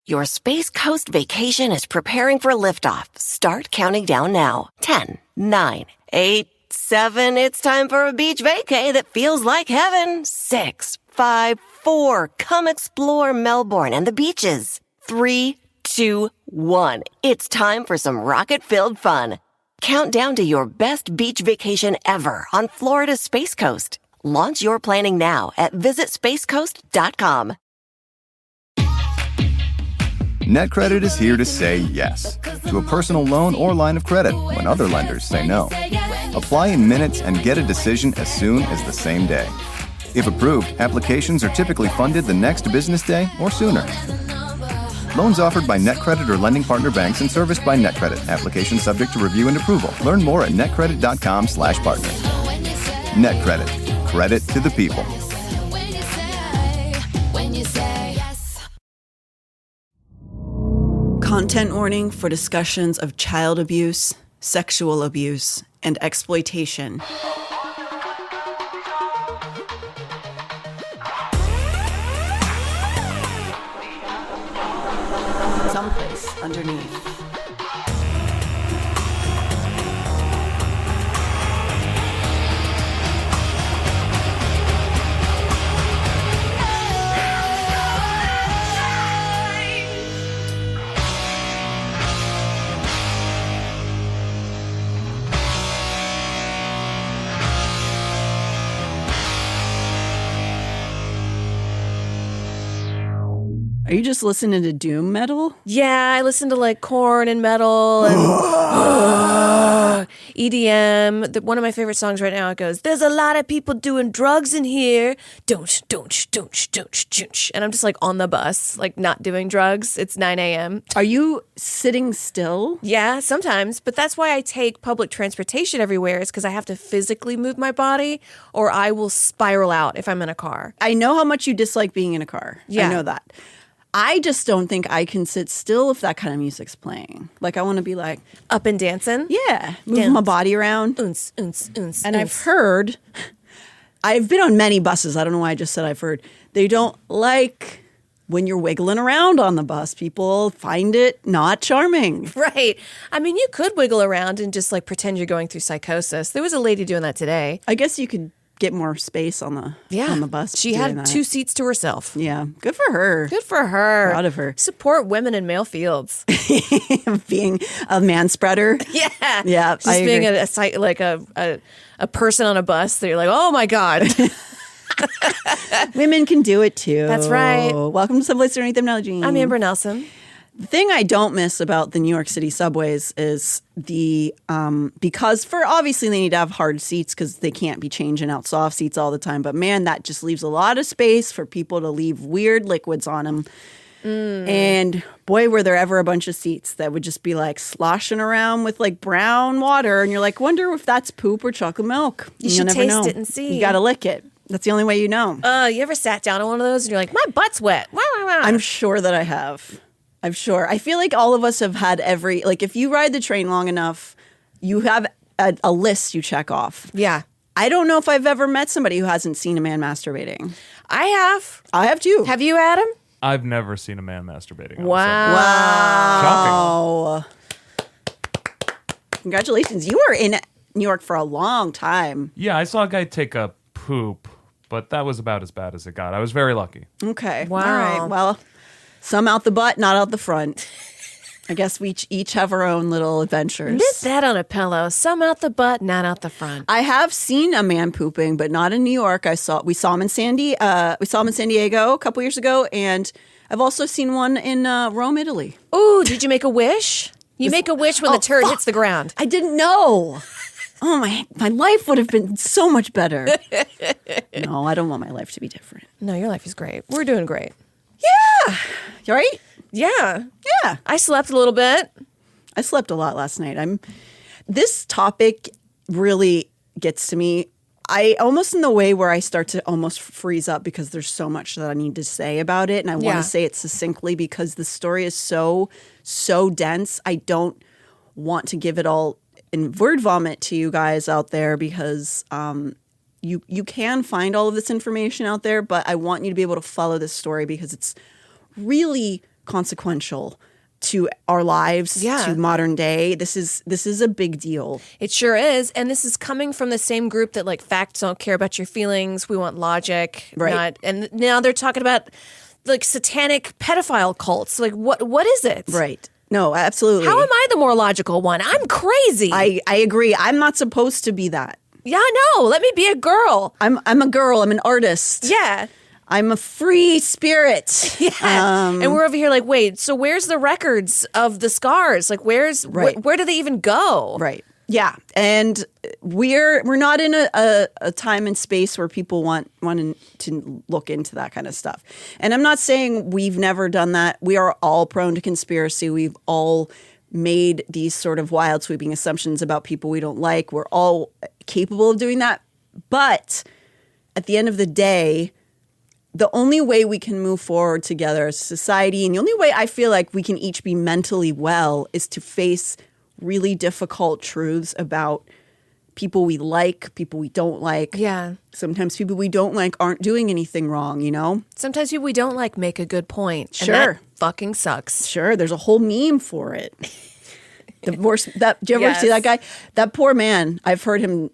Your Space Coast vacation is preparing for liftoff. Start counting down now. 10, 9, 8, 7. It's time for a beach vacay that feels like heaven. 6, 5, 4. Come explore Melbourne and the beaches. 3, 2, 1. It's time for some rocket-filled fun. Count down to your best beach vacation ever on Florida's Space Coast. Launch your planning now at visitspacecoast.com. NetCredit is here to say yes to a personal loan or line of credit when other lenders say no. Apply in minutes and get a decision as soon as the same day. If approved, applications are typically funded the next business day or sooner. Loans offered by NetCredit or lending partner banks and serviced by NetCredit. Application subject to review and approval. Learn more at netcredit.com/partner. NetCredit. Credit to the people. Content warning for discussions of child abuse, sexual abuse, and exploitation. Someplace underneath. Are you just listening to doom metal? Yeah, I listen to like Korn and metal and EDM. One of my favorite songs right now, it goes, "There's a lot of people doing drugs in here. Don't. And I'm just like on the bus, like not doing drugs. It's 9 a.m. Are you sitting still? Yeah, sometimes. But that's why I take public transportation everywhere, is because I have to physically move my body or I will spiral out if I'm in a car. I know how much you dislike being in a car. Yeah. I know that. I just don't think I can sit still if that kind of music's playing. Like, I want to be like... Up and dancing? Yeah. Moving my body around. And I've heard... I've been on many buses. I don't know why I just said I've heard. They don't like when you're wiggling around on the bus. People find it not charming. Right. I mean, you could wiggle around and just like pretend you're going through psychosis. There was a lady doing that today. I guess you could get more space on the bus. She had 2 seats to herself. Yeah. Good for her. Good for her. Proud of her. Support women in male fields. Being a man spreader. Yeah. Yeah. Just being a person on a bus that you're like, oh my God. Women can do it too. That's right. Welcome to Someplace Underneath. I'm Nella. I'm Amber Nelson. The thing I don't miss about the New York City subways is because obviously they need to have hard seats because they can't be changing out soft seats all the time. But man, that just leaves a lot of space for people to leave weird liquids on them. And boy, were there ever a bunch of seats that would just be like sloshing around with like brown water. And you're like, wonder if that's poop or chocolate milk. You should never taste know. it and see. You got to lick it. That's the only way you know. You ever sat down on one of those and you're like, my butt's wet. I'm sure that I have. I'm sure. I feel like all of us have had if you ride the train long enough, you have a list you check off. Yeah. I don't know if I've ever met somebody who hasn't seen a man masturbating. I have. I have too. Have you, Adam? I've never seen a man masturbating. Wow. Shocking. Congratulations. You were in New York for a long time. Yeah, I saw a guy take a poop, but that was about as bad as it got. I was very lucky. Okay. Wow. All right. Well, some out the butt, not out the front. I guess we each have our own little adventures. Knit that on a pillow. Some out the butt, not out the front. I have seen a man pooping, but not in New York. We saw him in San Diego a couple years ago, and I've also seen one in Rome, Italy. Ooh, did you make a wish? You make a wish when the turd hits the ground. I didn't know. Oh, my life would have been so much better. No, I don't want my life to be different. No, your life is great. We're doing great. Yeah. You all right? Yeah. Yeah. I slept a little bit. I slept a lot last night. This topic really gets to me. I almost in the way where I start to almost freeze up because there's so much that I need to say about it. And I want to say it succinctly because the story is so dense. I don't want to give it all in word vomit to you guys out there because you can find all of this information out there, but I want you to be able to follow this story because it's really, consequential to our lives, Yeah. to modern day. This is a big deal. It sure is. And this is coming from the same group that like facts don't care about your feelings. We want logic. Right. And now they're talking about like satanic pedophile cults. Like what is it? Right. No, absolutely. How am I the more logical one? I'm crazy. I agree. I'm not supposed to be that. Yeah, no. Let me be a girl. I'm a girl. I'm an artist. Yeah. I'm a free spirit. Yeah. And we're over here like, wait, so where's the records of the scars? Like where do they even go? Right. Yeah. And we're not in a time and space where people want to look into that kind of stuff. And I'm not saying we've never done that. We are all prone to conspiracy. We've all made these sort of wild sweeping assumptions about people we don't like. We're all capable of doing that. But at the end of the day, the only way we can move forward together as a society, and the only way I feel like we can each be mentally well, is to face really difficult truths about people we like, people we don't like. Yeah. Sometimes people we don't like aren't doing anything wrong, you know? Sometimes people we don't like make a good point. Sure. And that fucking sucks. Sure, there's a whole meme for it. Do you ever see Yes. that guy? That poor man, I've heard him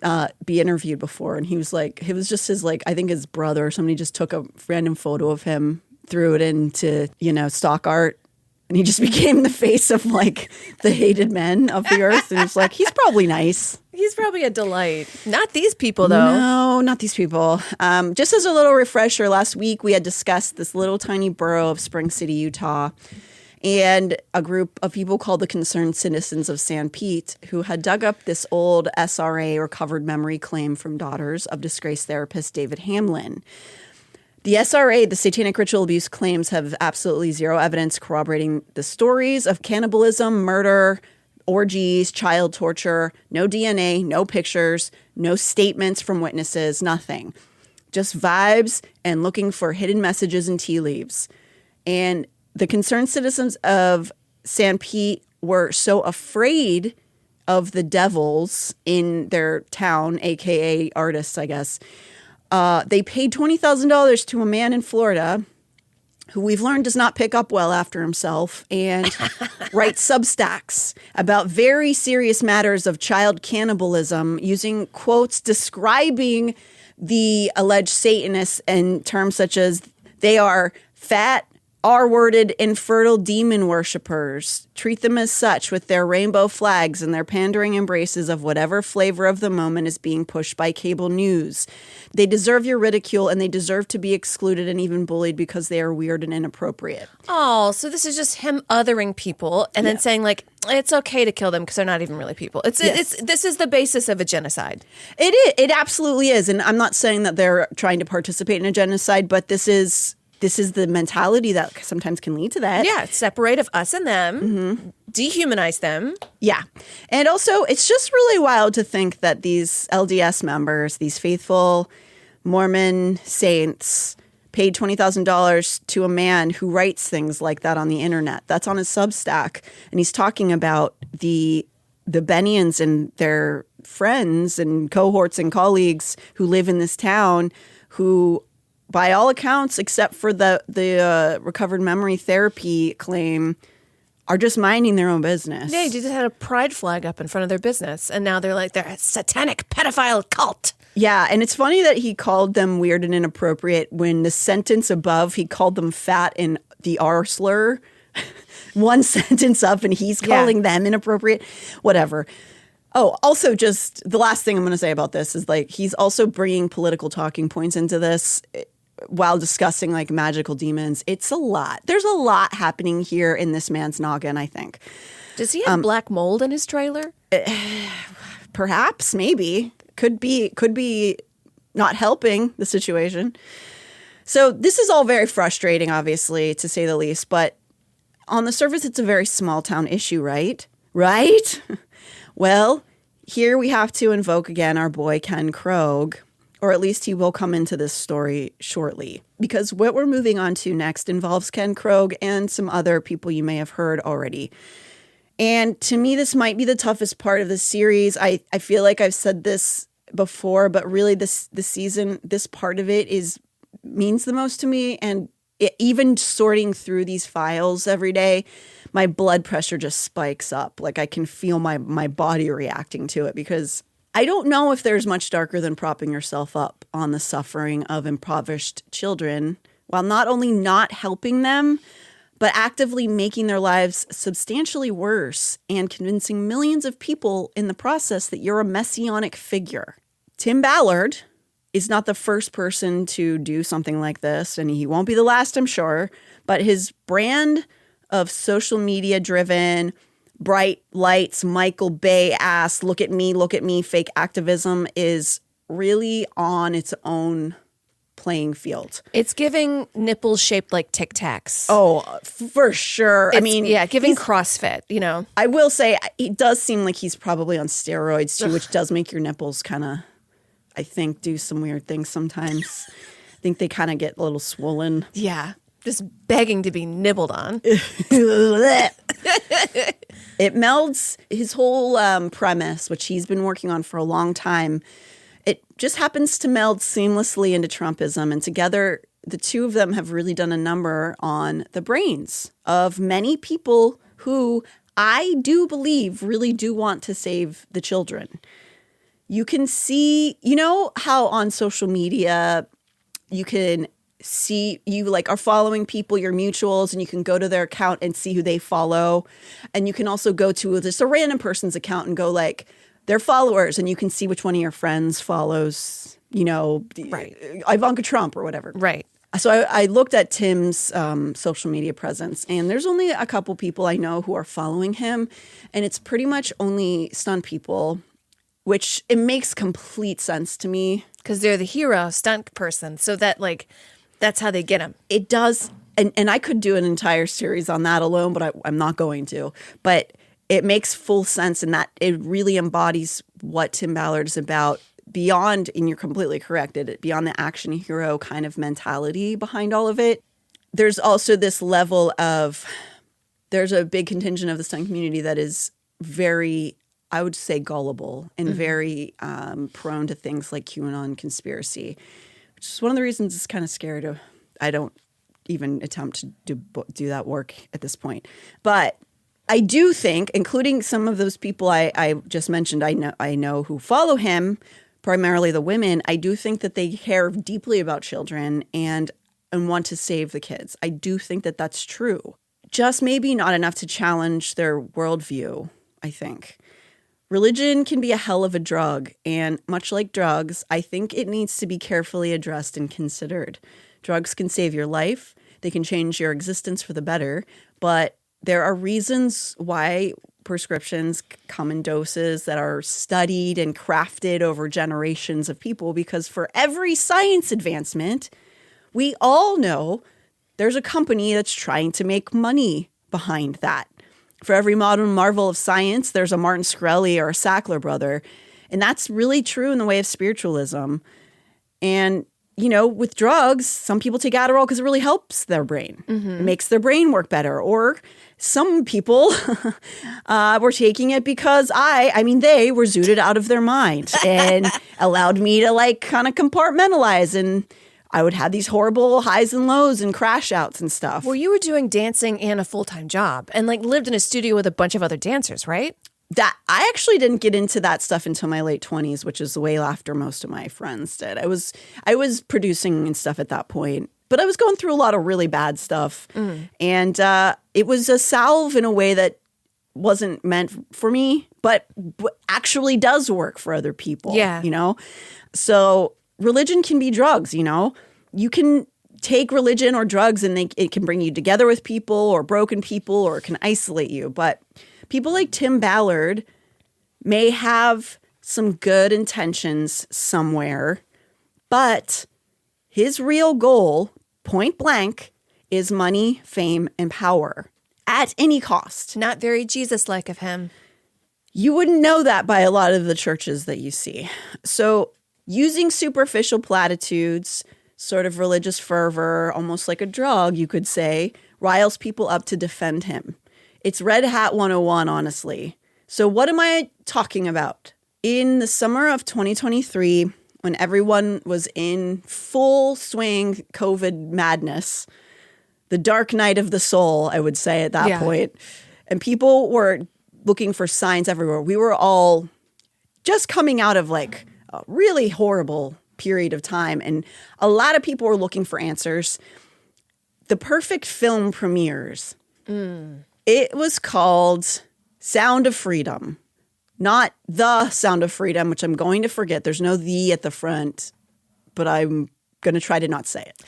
be interviewed before, and he was like, it was just his, like, I think his brother or somebody just took a random photo of him, threw it into, stock art, and he just became the face of, like, the hated men of the earth. And it's like, he's probably nice. He's probably a delight. Not these people, though. No, not these people. Just as a little refresher, last week we had discussed this little tiny borough of Spring City, Utah, and a group of people called the Concerned Citizens of San Pete, who had dug up this old SRA, recovered memory claim from daughters of disgraced therapist David Hamlin. The SRA, the satanic ritual abuse claims, have absolutely zero evidence corroborating the stories of cannibalism, murder, orgies, child torture, no DNA, no pictures, no statements from witnesses, nothing. Just vibes and looking for hidden messages and tea leaves. And the concerned citizens of San Pete were so afraid of the devils in their town, aka artists, I guess. They paid $20,000 to a man in Florida who we've learned does not pick up well after himself and writes Substacks about very serious matters of child cannibalism, using quotes describing the alleged Satanists in terms such as they are fat, R-worded, infertile demon worshippers. Treat them as such with their rainbow flags and their pandering embraces of whatever flavor of the moment is being pushed by cable news. They deserve your ridicule, and they deserve to be excluded and even bullied because they are weird and inappropriate. Oh, so this is just him othering people and then saying like it's okay to kill them because they're not even really people. This is the basis of a genocide. It is. It absolutely is. And I'm not saying that they're trying to participate in a genocide, but this is the mentality that sometimes can lead to that. Yeah, separate of us and them, dehumanize them. Yeah. And also, it's just really wild to think that these LDS members, these faithful Mormon saints, paid $20,000 to a man who writes things like that on the internet. That's on his Substack. And he's talking about the Benians and their friends and cohorts and colleagues who live in this town who, by all accounts, except for the recovered memory therapy claim, are just minding their own business. Yeah, you just had a pride flag up in front of their business, and now they're like, they're a satanic pedophile cult. Yeah, and it's funny that he called them weird and inappropriate when the sentence above, he called them fat and the R slur. One sentence up, and he's calling them inappropriate. Whatever. Oh, also just the last thing I'm going to say about this is like he's also bringing political talking points into this while discussing like magical demons. It's a lot. There's a lot happening here in this man's noggin, I think. Does he have black mold in his trailer? Perhaps, maybe. Could be not helping the situation. So this is all very frustrating, obviously, to say the least. But on the surface, it's a very small town issue, right? Right? Well, here we have to invoke again our boy Ken Krogh, or at least he will come into this story shortly. Because what we're moving on to next involves Ken Krogh and some other people you may have heard already. And to me, this might be the toughest part of the series. I feel like I've said this before, but really this season, this part of it means the most to me. And even sorting through these files every day, my blood pressure just spikes up. Like I can feel my body reacting to it, because I don't know if there's much darker than propping yourself up on the suffering of impoverished children while not only not helping them, but actively making their lives substantially worse and convincing millions of people in the process that you're a messianic figure. Tim Ballard is not the first person to do something like this, and he won't be the last, I'm sure, but his brand of social media driven, bright lights, Michael Bay-ass, look at me, fake activism is really on its own playing field. It's giving nipples shaped like Tic Tacs. Oh, for sure. Giving CrossFit, you know. I will say it does seem like he's probably on steroids too, which does make your nipples kind of, I think, do some weird things sometimes. I think they kind of get a little swollen. Yeah. Just begging to be nibbled on. It melds his whole premise, which he's been working on for a long time. It just happens to meld seamlessly into Trumpism. And together, the two of them have really done a number on the brains of many people who I do believe really do want to save the children. You can see, you know how on social media you can see, you like are following people, your mutuals, and you can go to their account and see who they follow. And you can also go to just a random person's account and go like their followers, and you can see which one of your friends follows, you know, right, Ivanka Trump or whatever. Right. So I looked at Tim's social media presence, and there's only a couple people I know who are following him, and it's pretty much only stunt people, which it makes complete sense to me. Because they're the hero stunt person, so that like that's how they get him. It does, and I could do an entire series on that alone, but I'm not going to. But it makes full sense in that it really embodies what Tim Ballard is about beyond, and you're completely correct, beyond the action hero kind of mentality behind all of it. There's also this level of, there's a big contingent of the stunt community that is very, I would say, gullible and very prone to things like QAnon conspiracy, which is one of the reasons it's kind of scary to, I don't even attempt to do that work at this point. But I do think, including some of those people I just mentioned, I know who follow him, primarily the women, I do think that they care deeply about children and want to save the kids. I do think that that's true. Just maybe not enough to challenge their worldview, I think. Religion can be a hell of a drug, and much like drugs, I think it needs to be carefully addressed and considered. Drugs can save your life. They can change your existence for the better, but there are reasons why prescriptions come in doses that are studied and crafted over generations of people, because for every science advancement, we all know there's a company that's trying to make money behind that. For every modern marvel of science, there's a Martin Shkreli or a Sackler brother. And that's really true in the way of spiritualism. And, you know, with drugs, some people take Adderall because it really helps their brain. It makes their brain work better. Or some people were taking it because they were zooted out of their mind and allowed me to like kind of compartmentalize, and I would have these horrible highs and lows and crash outs and stuff. Well, you were doing dancing and a full-time job and like lived in a studio with a bunch of other dancers, right? That I actually didn't get into that stuff until my late 20s, which is way after most of my friends did. I was producing and stuff at that point, but I was going through a lot of really bad stuff. And it was a salve in a way that wasn't meant for me, but actually does work for other people. Yeah. You know? So religion can be drugs, you know? You can take religion or drugs and it can bring you together with people or broken people, or it can isolate you. But people like Tim Ballard may have some good intentions somewhere, but his real goal, point blank, is money, fame, and power at any cost. Not very Jesus-like of him. You wouldn't know that by a lot of the churches that you see. So using superficial platitudes, sort of religious fervor, almost like a drug, you could say, riles people up to defend him. It's Red Hat 101, honestly. So what am I talking about? In the summer of 2023, when everyone was in full swing COVID madness, the dark night of the soul, I would say at that point. And people were looking for signs everywhere. We were all just coming out of like a really horrible period of time. And a lot of people were looking for answers. The perfect film premieres. It was called Sound of Freedom. Not The Sound of Freedom, which I'm going to forget. There's no "the" at the front, but I'm going to try to not say it.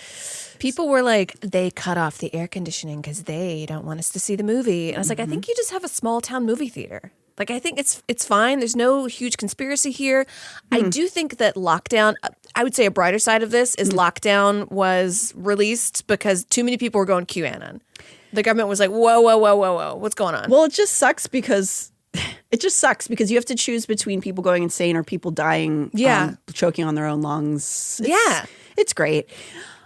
People were like, they cut off the air conditioning because they don't want us to see the movie. And I was like, I think you just have a small town movie theater. Like, I think it's fine. There's no huge conspiracy here. I do think that lockdown, I would say a brighter side of this is lockdown was released because too many people were going QAnon. The government was like, whoa, what's going on? Well, it just sucks because you have to choose between people going insane or people dying, choking on their own lungs. It's great.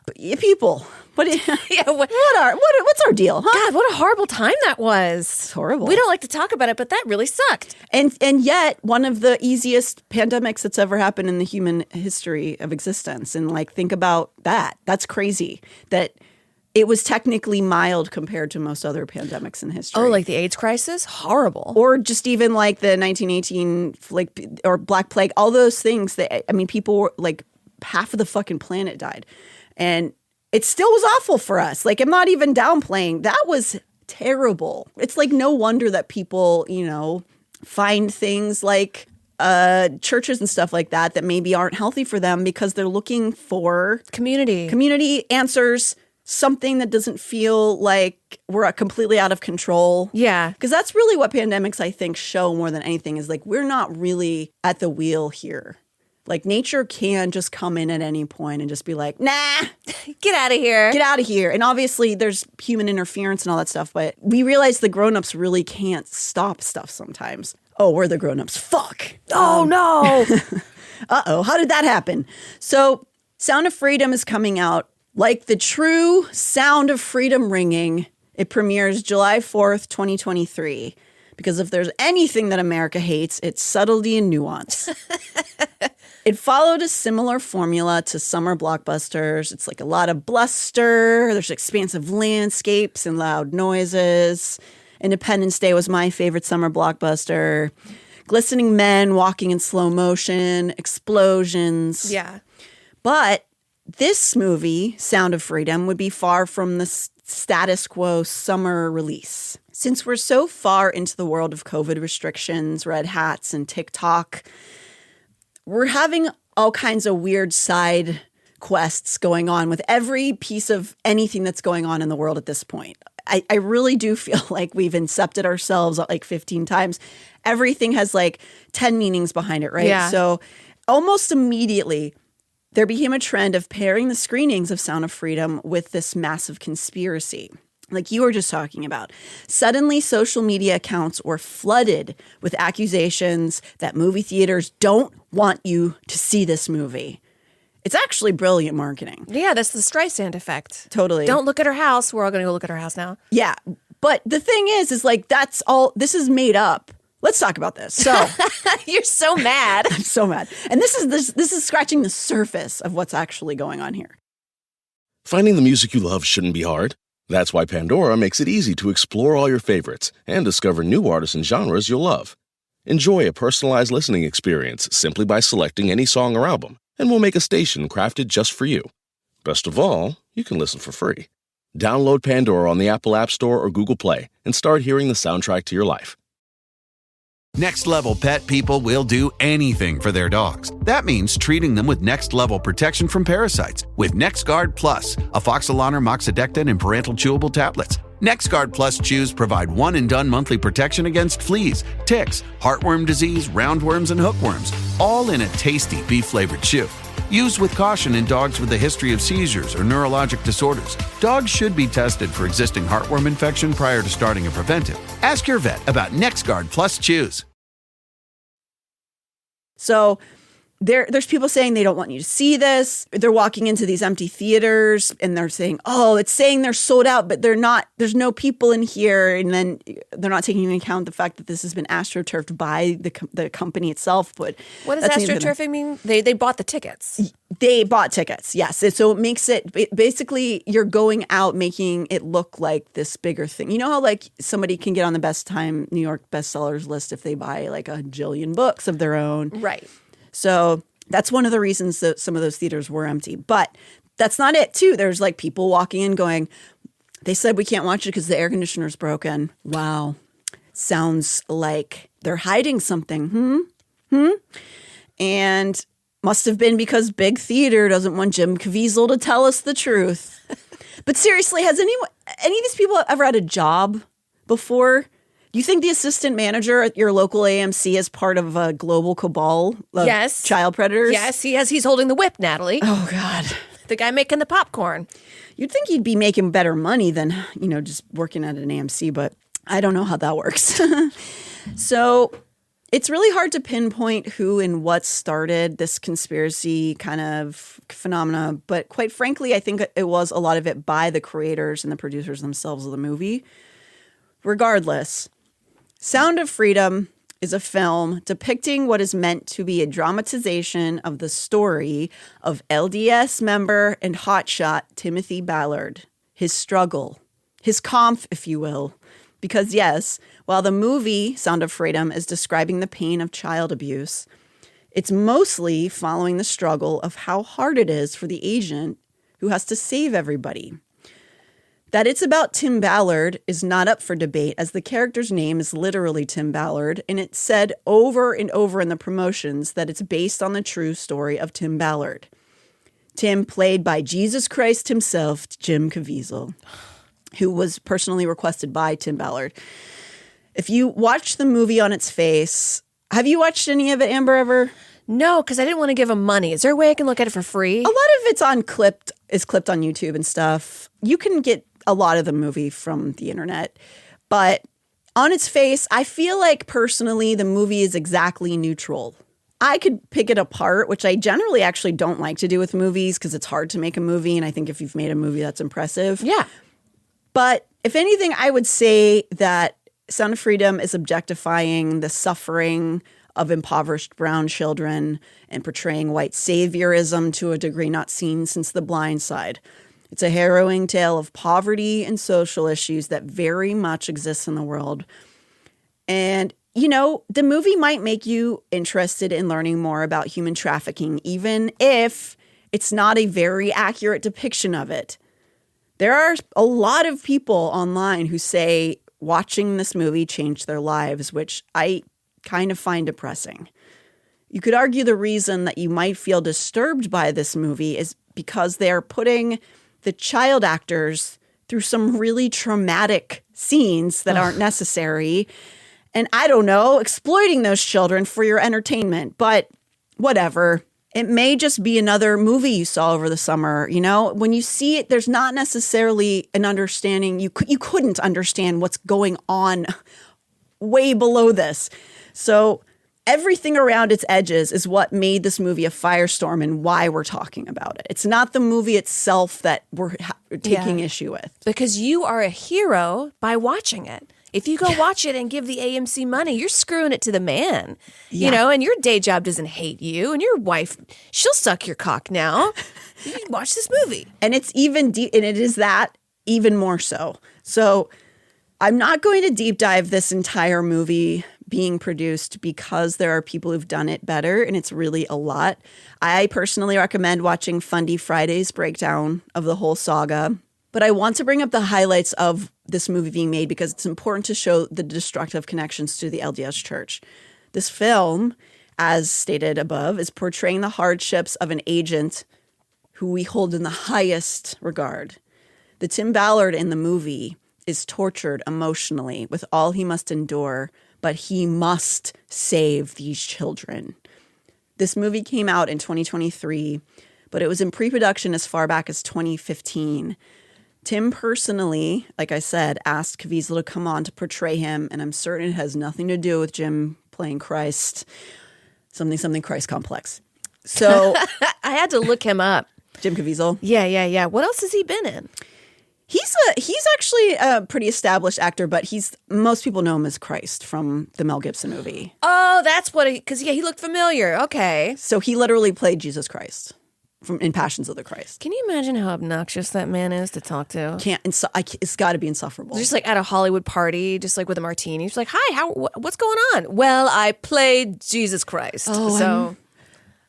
But people, what's our deal, huh? God, what a horrible time that was. It's horrible. We don't like to talk about it, but that really sucked. And yet, one of the easiest pandemics that's ever happened in the human history of existence. And like, think about that. That's crazy. That it was technically mild compared to most other pandemics in history. Oh, like the AIDS crisis? Horrible. Or just even like the 1918 or Black Plague, all those things that, I mean, people were like, half of the fucking planet died. And it still was awful for us. Like, I'm not even downplaying. That was terrible. It's like no wonder that people, find things like churches and stuff like that maybe aren't healthy for them because they're looking for community answers, something that doesn't feel like we're completely out of control. Yeah. Because that's really what pandemics, I think, show more than anything is like, we're not really at the wheel here. Like, nature can just come in at any point and just be like, nah. Get out of here. Get out of here. And obviously there's human interference and all that stuff, but we realize the grown-ups really can't stop stuff sometimes. Oh, we're the grown-ups. Fuck. Oh, no. Uh-oh. How did that happen? So Sound of Freedom is coming out like the true sound of freedom ringing. It premieres July 4th, 2023. Because if there's anything that America hates, it's subtlety and nuance. It followed a similar formula to summer blockbusters. It's like a lot of bluster. There's expansive landscapes and loud noises. Independence Day was my favorite summer blockbuster. Glistening men walking in slow motion, explosions. Yeah. But this movie, Sound of Freedom, would be far from the status quo summer release. Since we're so far into the world of COVID restrictions, red hats, and TikTok, we're having all kinds of weird side quests going on with every piece of anything that's going on in the world at this point. I really do feel like we've incepted ourselves like 15 times. Everything has like 10 meanings behind it, right? Yeah. So almost immediately, there became a trend of pairing the screenings of Sound of Freedom with this massive conspiracy. Like you were just talking about. Suddenly, social media accounts were flooded with accusations that movie theaters don't want you to see this movie. It's actually brilliant marketing. Yeah, that's the Streisand effect. Totally. Don't look at her house. We're all going to go look at her house now. Yeah. But the thing is like, that's all, this is made up. Let's talk about this. So you're so mad. I'm so mad. And this is scratching the surface of what's actually going on here. Finding the music you love shouldn't be hard. That's why Pandora makes it easy to explore all your favorites and discover new artists and genres you'll love. Enjoy a personalized listening experience simply by selecting any song or album, and we'll make a station crafted just for you. Best of all, you can listen for free. Download Pandora on the Apple App Store or Google Play and start hearing the soundtrack to your life. Next Level Pet people will do anything for their dogs. That means treating them with next level protection from parasites with NexGard Plus, afoxolaner, moxidectin, and parental chewable tablets. NexGard Plus chews provide one-and-done monthly protection against fleas, ticks, heartworm disease, roundworms, and hookworms, all in a tasty beef-flavored chew. Used with caution in dogs with a history of seizures or neurologic disorders. Dogs should be tested for existing heartworm infection prior to starting a preventive. Ask your vet about NexGard Plus Chews. So there's people saying they don't want you to see this. They're walking into these empty theaters and they're saying, oh, it's saying they're sold out, but they're not. There's no people in here. And then they're not taking into account the fact that this has been astroturfed by the company itself. But what does astroturfing mean? They bought the tickets. They bought tickets, yes. So it makes it basically you're going out making it look like this bigger thing. You know how like somebody can get on the best time New York bestsellers list if they buy like a jillion books of their own. Right. So that's one of the reasons that some of those theaters were empty. But that's not it, too. There's like people walking in going, they said we can't watch it because the air conditioner's broken. Wow. Sounds like they're hiding something. And must have been because Big Theater doesn't want Jim Caviezel to tell us the truth. But seriously, has any of these people ever had a job before? Do you think the assistant manager at your local AMC is part of a global cabal of child predators? Yes, he is. He's holding the whip, Natalie. Oh, God. The guy making the popcorn. You'd think he'd be making better money than, just working at an AMC, but I don't know how that works. So it's really hard to pinpoint who and what started this conspiracy kind of phenomena. But quite frankly, I think it was a lot of it by the creators and the producers themselves of the movie. Regardless, Sound of Freedom is a film depicting what is meant to be a dramatization of the story of LDS member and hotshot Timothy Ballard, his struggle, his conf, if you will. Because yes, while the movie Sound of Freedom is describing the pain of child abuse, it's mostly following the struggle of how hard it is for the agent who has to save everybody. That it's about Tim Ballard is not up for debate, as the character's name is literally Tim Ballard, and it's said over and over in the promotions that it's based on the true story of Tim Ballard. Tim, played by Jesus Christ himself, Jim Caviezel, who was personally requested by Tim Ballard. If you watch the movie on its face, have you watched any of it, Amber, ever? No, because I didn't want to give him money. Is there a way I can look at it for free? A lot of it's clipped on YouTube and stuff. You can get a lot of the movie from the internet, but on its face, I feel like personally the movie is exactly neutral. I could pick it apart, which I generally actually don't like to do with movies because it's hard to make a movie, and I think if you've made a movie, that's impressive. Yeah. But if anything, I would say that Sound of Freedom is objectifying the suffering of impoverished brown children and portraying white saviorism to a degree not seen since The Blind Side. It's a harrowing tale of poverty and social issues that very much exist in the world. And, the movie might make you interested in learning more about human trafficking, even if it's not a very accurate depiction of it. There are a lot of people online who say watching this movie changed their lives, which I kind of find depressing. You could argue the reason that you might feel disturbed by this movie is because they're putting the child actors through some really traumatic scenes that aren't necessary. And I don't know, exploiting those children for your entertainment. But whatever. It may just be another movie you saw over the summer. When you see it, there's not necessarily an understanding. You couldn't understand what's going on way below this. So everything around its edges is what made this movie a firestorm and why we're talking about it. It's not the movie itself that we're taking issue with. Because you are a hero by watching it. If you go watch it and give the AMC money, you're screwing it to the man. And your day job doesn't hate you, and your wife, she'll suck your cock now. You can watch this movie. And it's even deep, and it is that even more so. So I'm not going to deep dive this entire movie being produced because there are people who've done it better, and it's really a lot. I personally recommend watching Fundy Friday's breakdown of the whole saga, but I want to bring up the highlights of this movie being made because it's important to show the destructive connections to the LDS Church. This film, as stated above, is portraying the hardships of an agent who we hold in the highest regard. The Tim Ballard in the movie is tortured emotionally with all he must endure, but he must save these children. This movie came out in 2023, but it was in pre-production as far back as 2015. Tim personally, like I said, asked Caviezel to come on to portray him, and I'm certain it has nothing to do with Jim playing Christ, something Christ complex. So I had to look him up. Jim Caviezel. Yeah. What else has he been in? He's actually a pretty established actor, but most people know him as Christ from the Mel Gibson movie. Oh, that's what because he looked familiar. Okay. So he literally played Jesus Christ in Passions of the Christ. Can you imagine how obnoxious that man is to talk to? It's got to be insufferable. Just like at a Hollywood party, just like with a martini. He's like, "Hi, what's going on?" Well, I played Jesus Christ. Oh, so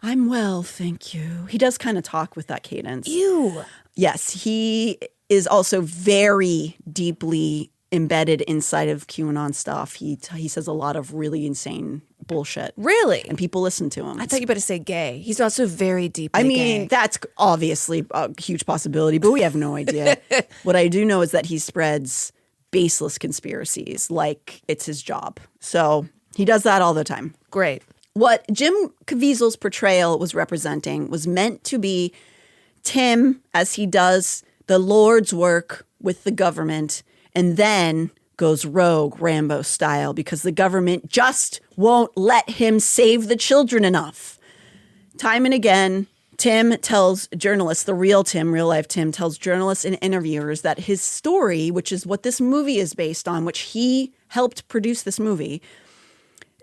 I'm well, thank you. He does kind of talk with that cadence. Ew. Yes, he is also very deeply embedded inside of QAnon stuff. He says a lot of really insane bullshit. Really? And people listen to him. I thought you better say gay. He's also very deeply gay. That's obviously a huge possibility, but we have no idea. What I do know is that he spreads baseless conspiracies like it's his job. So he does that all the time. Great. What Jim Caviezel's portrayal was representing was meant to be Tim as he does the Lord's work with the government and then goes rogue Rambo style because the government just won't let him save the children enough. Time and again, Tim tells journalists, the real life Tim tells journalists and interviewers that his story, which is what this movie is based on, which he helped produce this movie,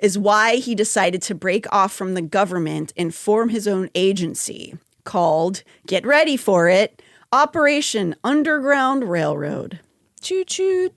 is why he decided to break off from the government and form his own agency called, get ready for it, Operation Underground Railroad. Choo choo.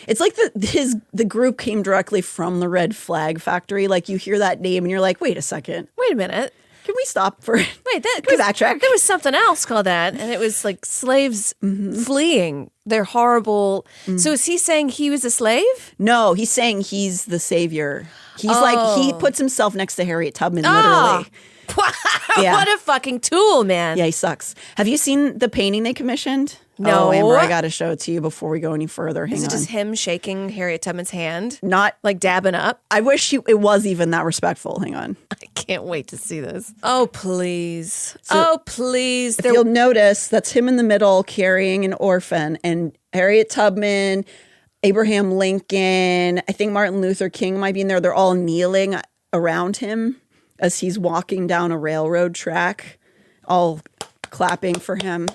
It's like the group came directly from the Red Flag Factory. Like you hear that name and you're like, wait a second. Wait a minute. Can we stop for it? Wait, Can we backtrack? There was something else called that, and it was like slaves fleeing. They're horrible. So is he saying he was a slave? No, he's saying he's the savior. He's like, he puts himself next to Harriet Tubman, literally. Yeah. What a fucking tool, man. Yeah, he sucks. Have you seen the painting they commissioned? No. Oh, Amber, I got to show it to you before we go any further. Hang Is it on. just him shaking Harriet Tubman's hand? Not like dabbing up? I wish it was even that respectful. Hang on. I can't wait to see this. Oh, please. Please. If you'll notice, that's him in the middle carrying an orphan, and Harriet Tubman, Abraham Lincoln, I think Martin Luther King might be in there. They're all kneeling around him as he's walking down a railroad track, all clapping for him.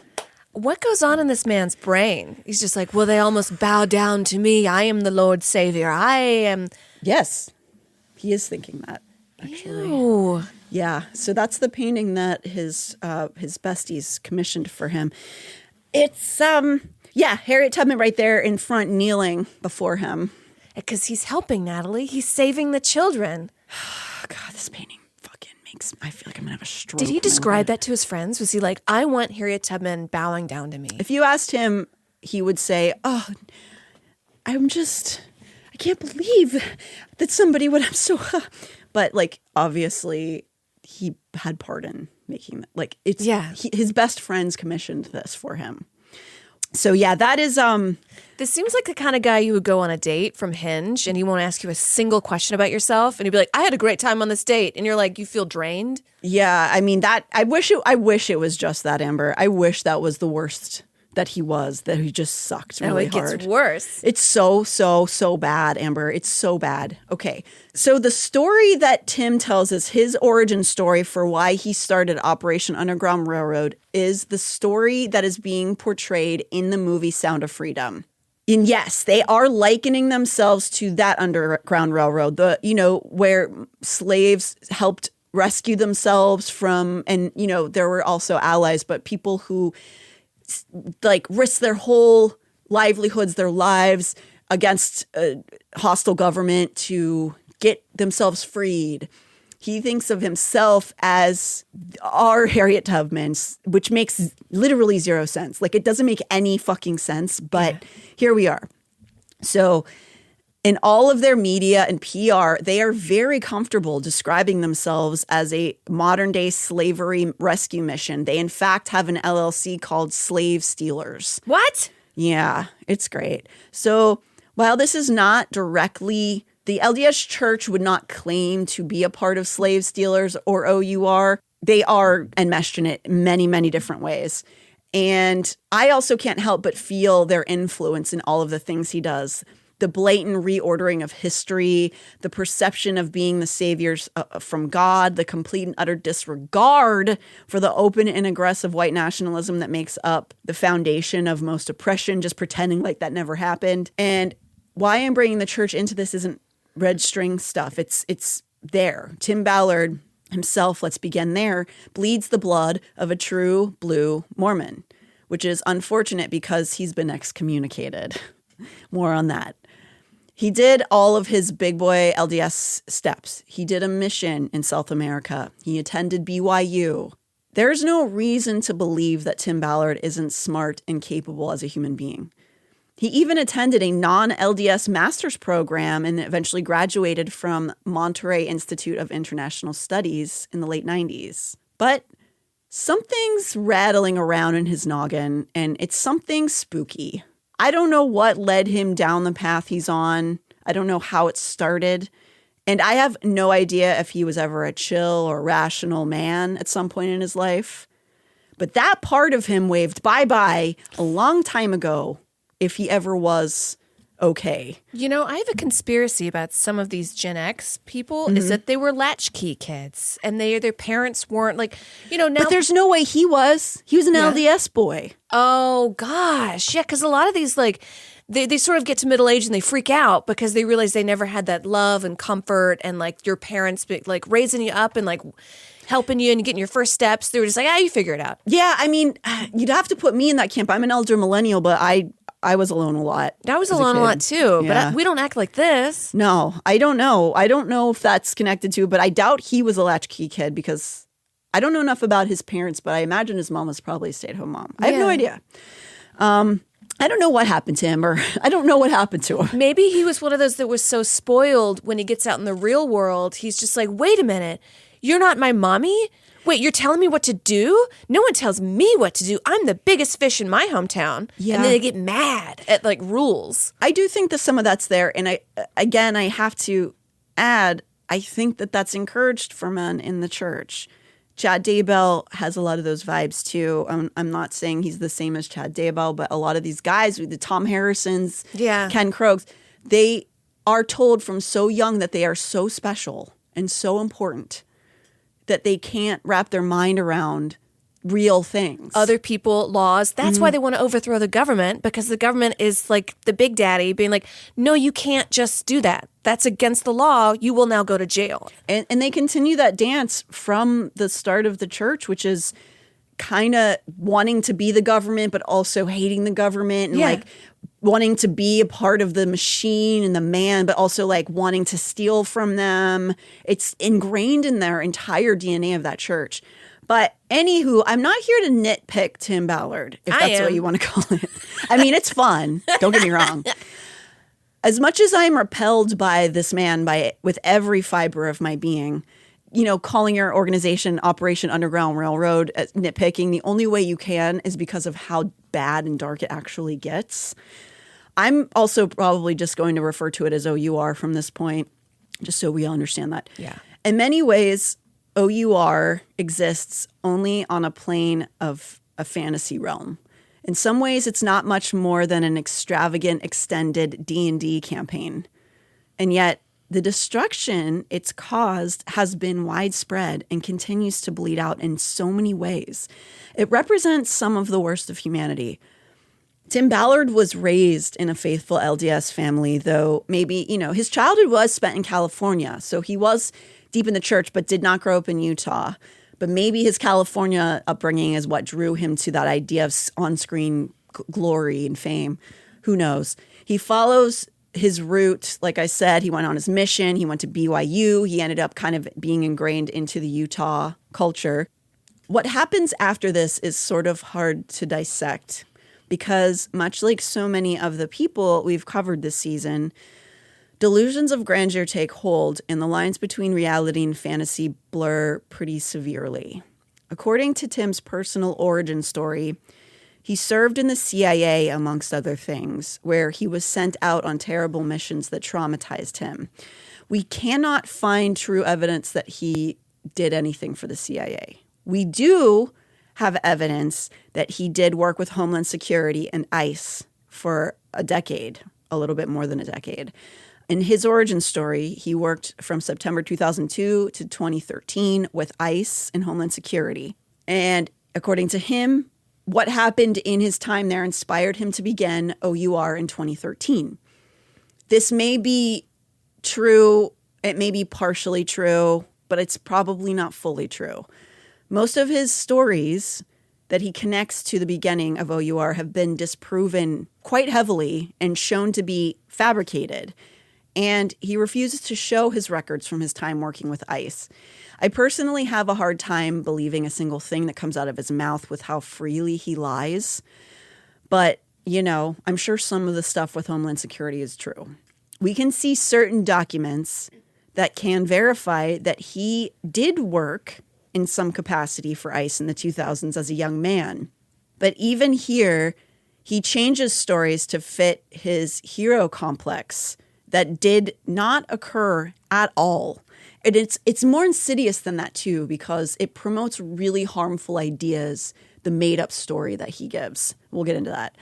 What goes on in this man's brain? He's just like, well, they almost bow down to me. I am the Lord's Savior. I am. Yes, he is thinking that, actually. Ew. Yeah, so that's the painting that his besties commissioned for him. It's, Harriet Tubman right there in front kneeling before him. Because he's helping Natalie. He's saving the children. God, this painting I feel like I'm going to have a stroke. Did he describe that to his friends? Was he like, I want Harriet Tubman bowing down to me? If you asked him, he would say, oh, I can't believe that somebody would have so... But, like, obviously, he had part in making that. Like, it's... Yeah. His best friends commissioned this for him. So, yeah, that is... This seems like the kind of guy you would go on a date from Hinge and he won't ask you a single question about yourself. And he'd be like, I had a great time on this date. And you're like, you feel drained? Yeah, I mean, I wish it was just that, Amber. I wish that was the worst that he just sucked really hard. No, it gets worse. It's so bad, Amber. It's so bad. Okay, so the story that Tim tells is his origin story for why he started Operation Underground Railroad is the story that is being portrayed in the movie Sound of Freedom. And yes, they are likening themselves to that Underground Railroad, where slaves helped rescue themselves from, and, there were also allies, but people who like risked their whole livelihoods, their lives against a hostile government to get themselves freed. He thinks of himself as our Harriet Tubman, which makes literally zero sense. Like, it doesn't make any fucking sense, but here we are. So in all of their media and PR, they are very comfortable describing themselves as a modern day slavery rescue mission. They, in fact, have an LLC called Slave Stealers. What? Yeah, it's great. So while this is not directly... The LDS Church would not claim to be a part of Slave Stealers or OUR. They are enmeshed in it in many, many different ways. And I also can't help but feel their influence in all of the things he does. the blatant reordering of history, the perception of being the saviors from God, the complete and utter disregard for the open and aggressive white nationalism that makes up the foundation of most oppression, just pretending like that never happened. And why I'm bringing the church into this isn't red string stuff. It's there. Tim Ballard himself, let's begin there, bleeds the blood of a true blue Mormon, which is unfortunate because he's been excommunicated. More on that. He did all of his big boy LDS steps. He did a mission in South America. He attended BYU. There's no reason to believe that Tim Ballard isn't smart and capable as a human being. He even attended a non-LDS master's program and eventually graduated from Monterey Institute of International Studies in the late 90s. But something's rattling around in his noggin, and it's something spooky. I don't know what led him down the path he's on. I don't know how it started. And I have no idea if he was ever a chill or rational man at some point in his life. But that part of him waved bye-bye a long time ago, if he ever was okay. You know, I have a conspiracy about some of these Gen X people is that they were latchkey kids and their parents weren't like, now. But there's no way he was. He was an LDS boy. Oh, gosh. Yeah, because a lot of these, like, they sort of get to middle age and they freak out because they realize they never had that love and comfort and, like, your parents, like, raising you up and, like, helping you and getting your first steps. They were just like, you figure it out. Yeah, I mean, you'd have to put me in that camp. I'm an elder millennial, but I was alone a lot. I was alone a lot too, but we don't act like this. No, I don't know. I don't know if that's connected to, but I doubt he was a latchkey kid because I don't know enough about his parents, but I imagine his mom was probably a stay-at-home mom. I have no idea. I don't know what happened to him, or I don't know what happened to him. Maybe he was one of those that was so spoiled when he gets out in the real world. He's just like, wait a minute, you're not my mommy? Wait, you're telling me what to do? No one tells me what to do. I'm the biggest fish in my hometown. Yeah. And then they get mad at, like, rules. I do think that some of that's there. And I have to add, I think that that's encouraged for men in the church. Chad Daybell has a lot of those vibes too. I'm not saying he's the same as Chad Daybell, but a lot of these guys, the Tom Harrisons, Ken Krogs, they are told from so young that they are so special and so important that they can't wrap their mind around real things. Other people, laws. That's why they want to overthrow the government, because the government is like the big daddy being like, no, you can't just do that. That's against the law. You will now go to jail. And they continue that dance from the start of the church, which is kind of wanting to be the government, but also hating the government and like wanting to be a part of the machine and the man, but also like wanting to steal from them. It's ingrained in their entire DNA of that church. But anywho, I'm not here to nitpick Tim Ballard, if that's what you want to call it. I mean, it's fun. Don't get me wrong. As much as I'm repelled by this man with every fiber of my being, calling your organization Operation Underground Railroad nitpicking, the only way you can is because of how bad and dark it actually gets. I'm also probably just going to refer to it as OUR from this point, just so we all understand that. Yeah. In many ways, OUR exists only on a plane of a fantasy realm. In some ways, it's not much more than an extravagant, extended D&D campaign. And yet, the destruction it's caused has been widespread and continues to bleed out in so many ways. It represents some of the worst of humanity. Tim Ballard was raised in a faithful LDS family, though maybe, his childhood was spent in California. So he was deep in the church, but did not grow up in Utah. But maybe his California upbringing is what drew him to that idea of on-screen glory and fame. Who knows? He follows his route. Like I said, he went on his mission. He went to BYU. He ended up kind of being ingrained into the Utah culture. What happens after this is sort of hard to dissect because much like so many of the people we've covered this season, delusions of grandeur take hold and the lines between reality and fantasy blur pretty severely. According to Tim's personal origin story, he served in the CIA, amongst other things, where he was sent out on terrible missions that traumatized him. We cannot find true evidence that he did anything for the CIA. We do have evidence that he did work with Homeland Security and ICE for a decade a little bit more than a decade. In his origin story, he worked from September 2002 to 2013 with ICE and Homeland Security. And according to him, what happened in his time there inspired him to begin OUR in 2013. This may be true, it may be partially true, but it's probably not fully true. Most of his stories that he connects to the beginning of OUR have been disproven quite heavily and shown to be fabricated. And he refuses to show his records from his time working with ICE. I personally have a hard time believing a single thing that comes out of his mouth with how freely he lies. But, you know, I'm sure some of the stuff with Homeland Security is true. We can see certain documents that can verify that he did work in some capacity for ICE in the 2000s as a young man. But even here, he changes stories to fit his hero complex that did not occur at all. And it's more insidious than that too, because it promotes really harmful ideas, the made-up story that he gives. We'll get into that.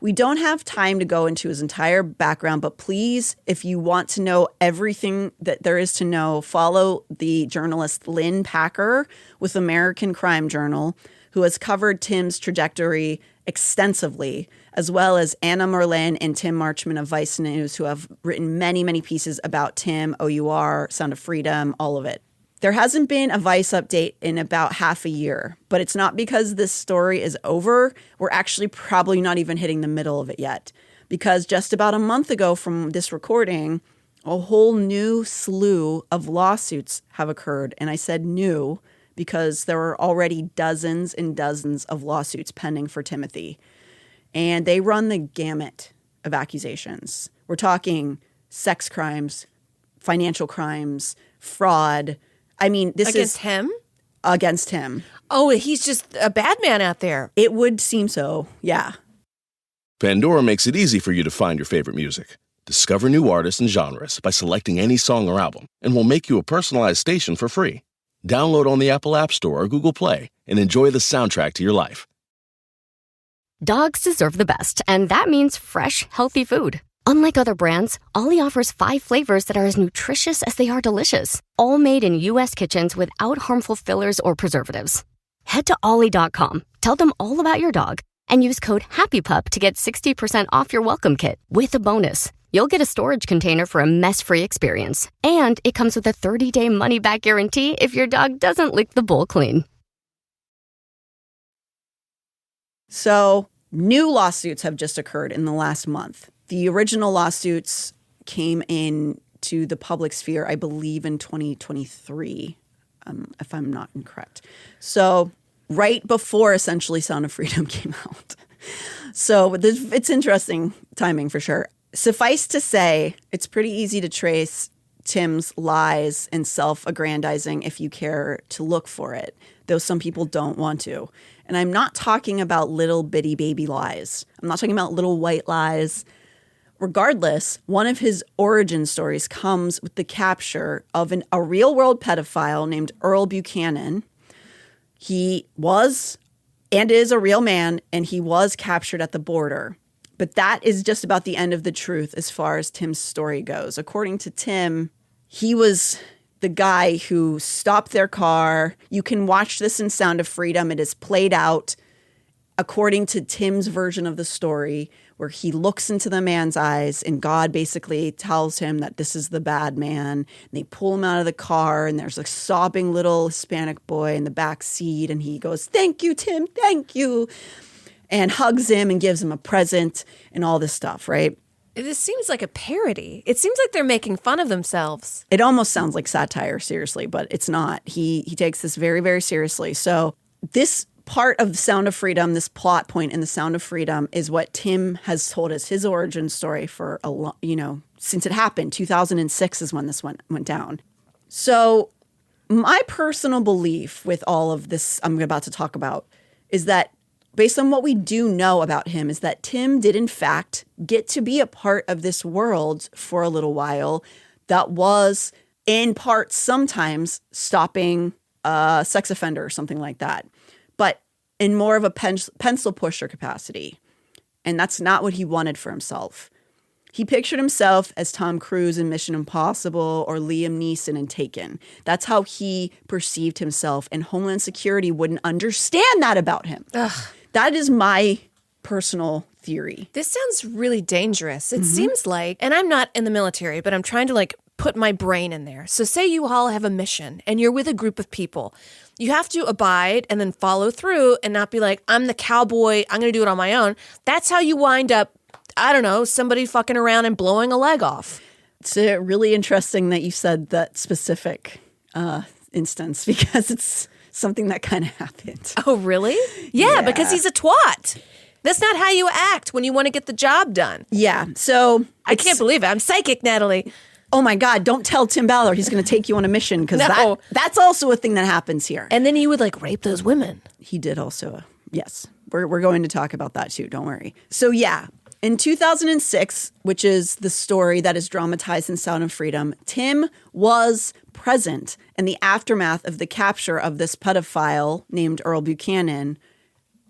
We don't have time to go into his entire background, but please, if you want to know everything that there is to know, follow the journalist Lynn Packer with American Crime Journal, who has covered Tim's trajectory extensively, as well as Anna Merlin and Tim Marchman of Vice News, who have written many, many pieces about Tim, OUR, Sound of Freedom, all of it. There hasn't been a Vice update in about half a year, but it's not because this story is over. We're actually probably not even hitting the middle of it yet, because just about a month ago from this recording, a whole new slew of lawsuits have occurred. And I said new because there are already dozens and dozens of lawsuits pending for Timothy. And they run the gamut of accusations. We're talking sex crimes, financial crimes, fraud. I mean, this Against is him? Against him. Oh, he's just a bad man out there. It would seem so, yeah. Pandora makes it easy for you to find your favorite music. Discover new artists and genres by selecting any song or album, and we'll make you a personalized station for free. Download on the Apple App Store or Google Play and enjoy the soundtrack to your life. Dogs deserve the best, and that means fresh, healthy food. Unlike other brands, Ollie offers 5 flavors that are as nutritious as they are delicious, all made in U.S. kitchens without harmful fillers or preservatives. Head to ollie.com, tell them all about your dog, and use code HAPPYPUP to get 60% off your welcome kit with a bonus. You'll get a storage container for a mess-free experience, and it comes with a 30-day money-back guarantee if your dog doesn't lick the bowl clean. So, new lawsuits have just occurred in the last month. The original lawsuits came in to the public sphere, I believe, in 2023, if I'm not incorrect. So, right before essentially Sound of Freedom came out. So, it's interesting timing for sure. Suffice to say, it's pretty easy to trace Tim's lies and self-aggrandizing if you care to look for it, though some people don't want to. And I'm not talking about little bitty baby lies. I'm not talking about little white lies. Regardless, one of his origin stories comes with the capture of a real-world pedophile named Earl Buchanan. He was and is a real man, and he was captured at the border. But that is just about the end of the truth as far as Tim's story goes. According to Tim, he was the guy who stopped their car. You can watch this in Sound of Freedom. It is played out according to Tim's version of the story, where he looks into the man's eyes and God basically tells him that this is the bad man. And they pull him out of the car, and there's a sobbing little Hispanic boy in the back seat, and he goes, "Thank you, Tim, thank you," and hugs him and gives him a present and all this stuff, right? This seems like a parody. It seems like they're making fun of themselves. It almost sounds like satire, seriously, but it's not. He takes this very, very seriously. So this part of the Sound of Freedom, this plot point in the Sound of Freedom, is what Tim has told us his origin story for since it happened. 2006 is when this went down. So my personal belief with all of this I'm about to talk about is that, based on what we do know about him, is that Tim did in fact get to be a part of this world for a little while that was in part sometimes stopping a sex offender or something like that, but in more of a pencil pusher capacity. And that's not what he wanted for himself. He pictured himself as Tom Cruise in Mission Impossible or Liam Neeson in Taken. That's how he perceived himself, and Homeland Security wouldn't understand that about him. Ugh. That is my personal theory. This sounds really dangerous. It seems like, and I'm not in the military, but I'm trying to like put my brain in there. So say you all have a mission and you're with a group of people. You have to abide and then follow through and not be like, I'm the cowboy, I'm going to do it on my own. That's how you wind up, I don't know, somebody fucking around and blowing a leg off. It's really interesting that you said that specific instance because it's something that kind of happened. Oh, really? Yeah, because he's a twat. That's not how you act when you want to get the job done. Yeah, so... I can't believe it. I'm psychic, Natalie. Oh my God, don't tell Tim Ballard he's going to take you on a mission because No. that's also a thing that happens here. And then he would like rape those women. He did also, yes. We're going to talk about that too, don't worry. So yeah, in 2006, which is the story that is dramatized in Sound of Freedom, Tim was present in the aftermath of the capture of this pedophile named Earl Buchanan,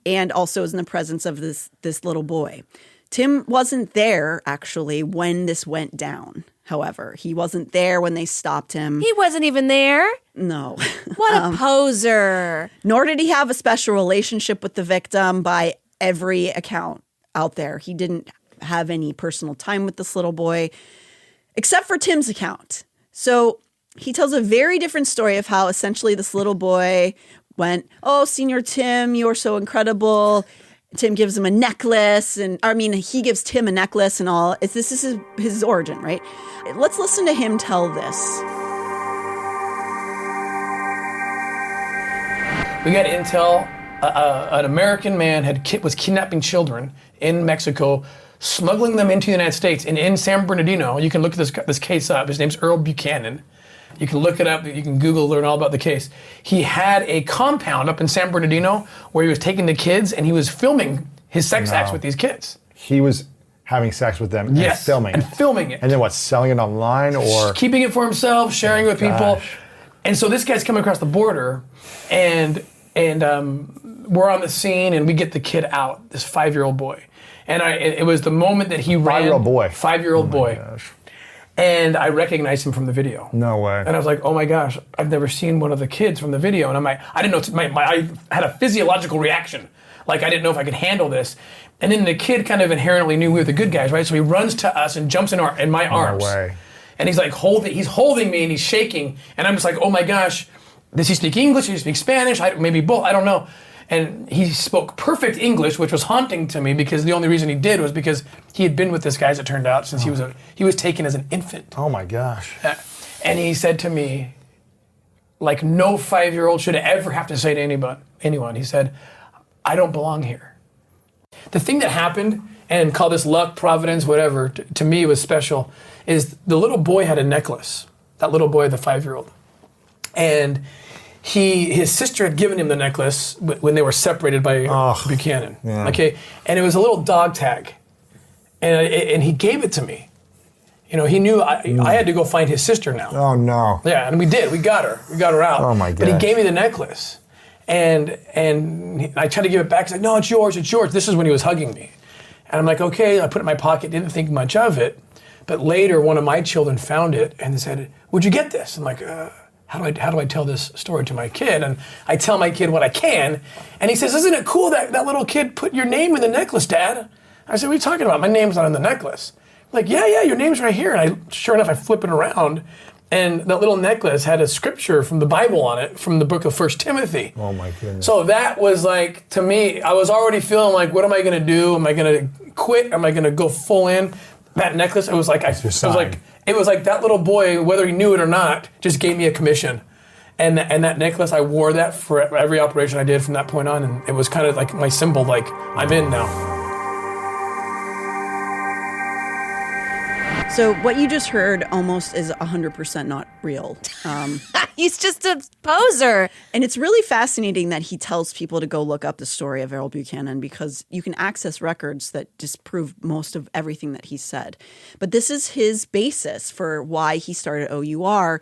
and also is in the presence of this little boy. Tim wasn't there, actually, when this went down. However, he wasn't there when they stopped him. He wasn't even there. No. What a poser. Nor did he have a special relationship with the victim by every account out there. He didn't have any personal time with this little boy, except for Tim's account. So he tells a very different story of how essentially this little boy went, "Oh, Senior Tim, you're so incredible." Tim gives him a necklace, and he gives Tim a necklace and all. This is his origin, right? Let's listen to him tell this. We got intel. An American man was kidnapping children in Mexico, smuggling them into the United States. And in San Bernardino, you can look at this case up. His name's Earl Buchanan. You can look it up. You can Google, learn all about the case. He had a compound up in San Bernardino where he was taking the kids and he was filming his sex acts with these kids. He was having sex with them and filming it. And then what, selling it online or? Keeping it for himself, sharing it with people. And so this guy's coming across the border and we're on the scene and we get the kid out, this 5-year-old boy. And it was the moment that he ran. 5-year-old boy. 5-year-old boy. Gosh. And I recognized him from the video. No way. And I was like, oh my gosh, I've never seen one of the kids from the video. And I didn't know, I had a physiological reaction. Like, I didn't know if I could handle this. And then the kid kind of inherently knew we were the good guys, right? So he runs to us and jumps in my arms. No way. And he's like, he's holding me and he's shaking. And I'm just like, oh my gosh, does he speak English? Does he speak Spanish? Maybe both, I don't know. And he spoke perfect English, which was haunting to me because the only reason he did was because he had been with this guy, as it turned out, since he was taken as an infant. Oh my gosh. And he said to me, like no 5-year-old should ever have to say to anyone, he said, I don't belong here. The thing that happened, and call this luck, providence, whatever, to me was special, is the little boy had a necklace, that little boy, the 5-year-old. And his sister had given him the necklace when they were separated by Buchanan. Yeah. Okay, and it was a little dog tag, and he gave it to me. You know, he knew I had to go find his sister now. Oh no. Yeah, and we did. We got her out. Oh my God. But he gave me the necklace, and I tried to give it back. He's like, no, it's yours. This is when he was hugging me, and I'm like, okay. I put it in my pocket. Didn't think much of it, but later one of my children found it and said, "Where'd you get this?" I'm like, How do I tell this story to my kid? And I tell my kid what I can. And he says, isn't it cool that little kid put your name in the necklace, Dad? I said, what are you talking about? My name's not in the necklace. I'm like, yeah, your name's right here. And sure enough, I flip it around. And that little necklace had a scripture from the Bible on it, from the book of 1 Timothy. Oh my goodness. So that was like, to me, I was already feeling like, what am I going to do? Am I going to quit? Am I going to go full in? That necklace, it was like that little boy, whether he knew it or not, just gave me a commission. And that necklace, I wore that for every operation I did from that point on. And it was kind of like my symbol, like, I'm in now. So what you just heard almost is 100% not real. He's just a poser. And it's really fascinating that he tells people to go look up the story of Earl Buchanan because you can access records that disprove most of everything that he said. But this is his basis for why he started OUR.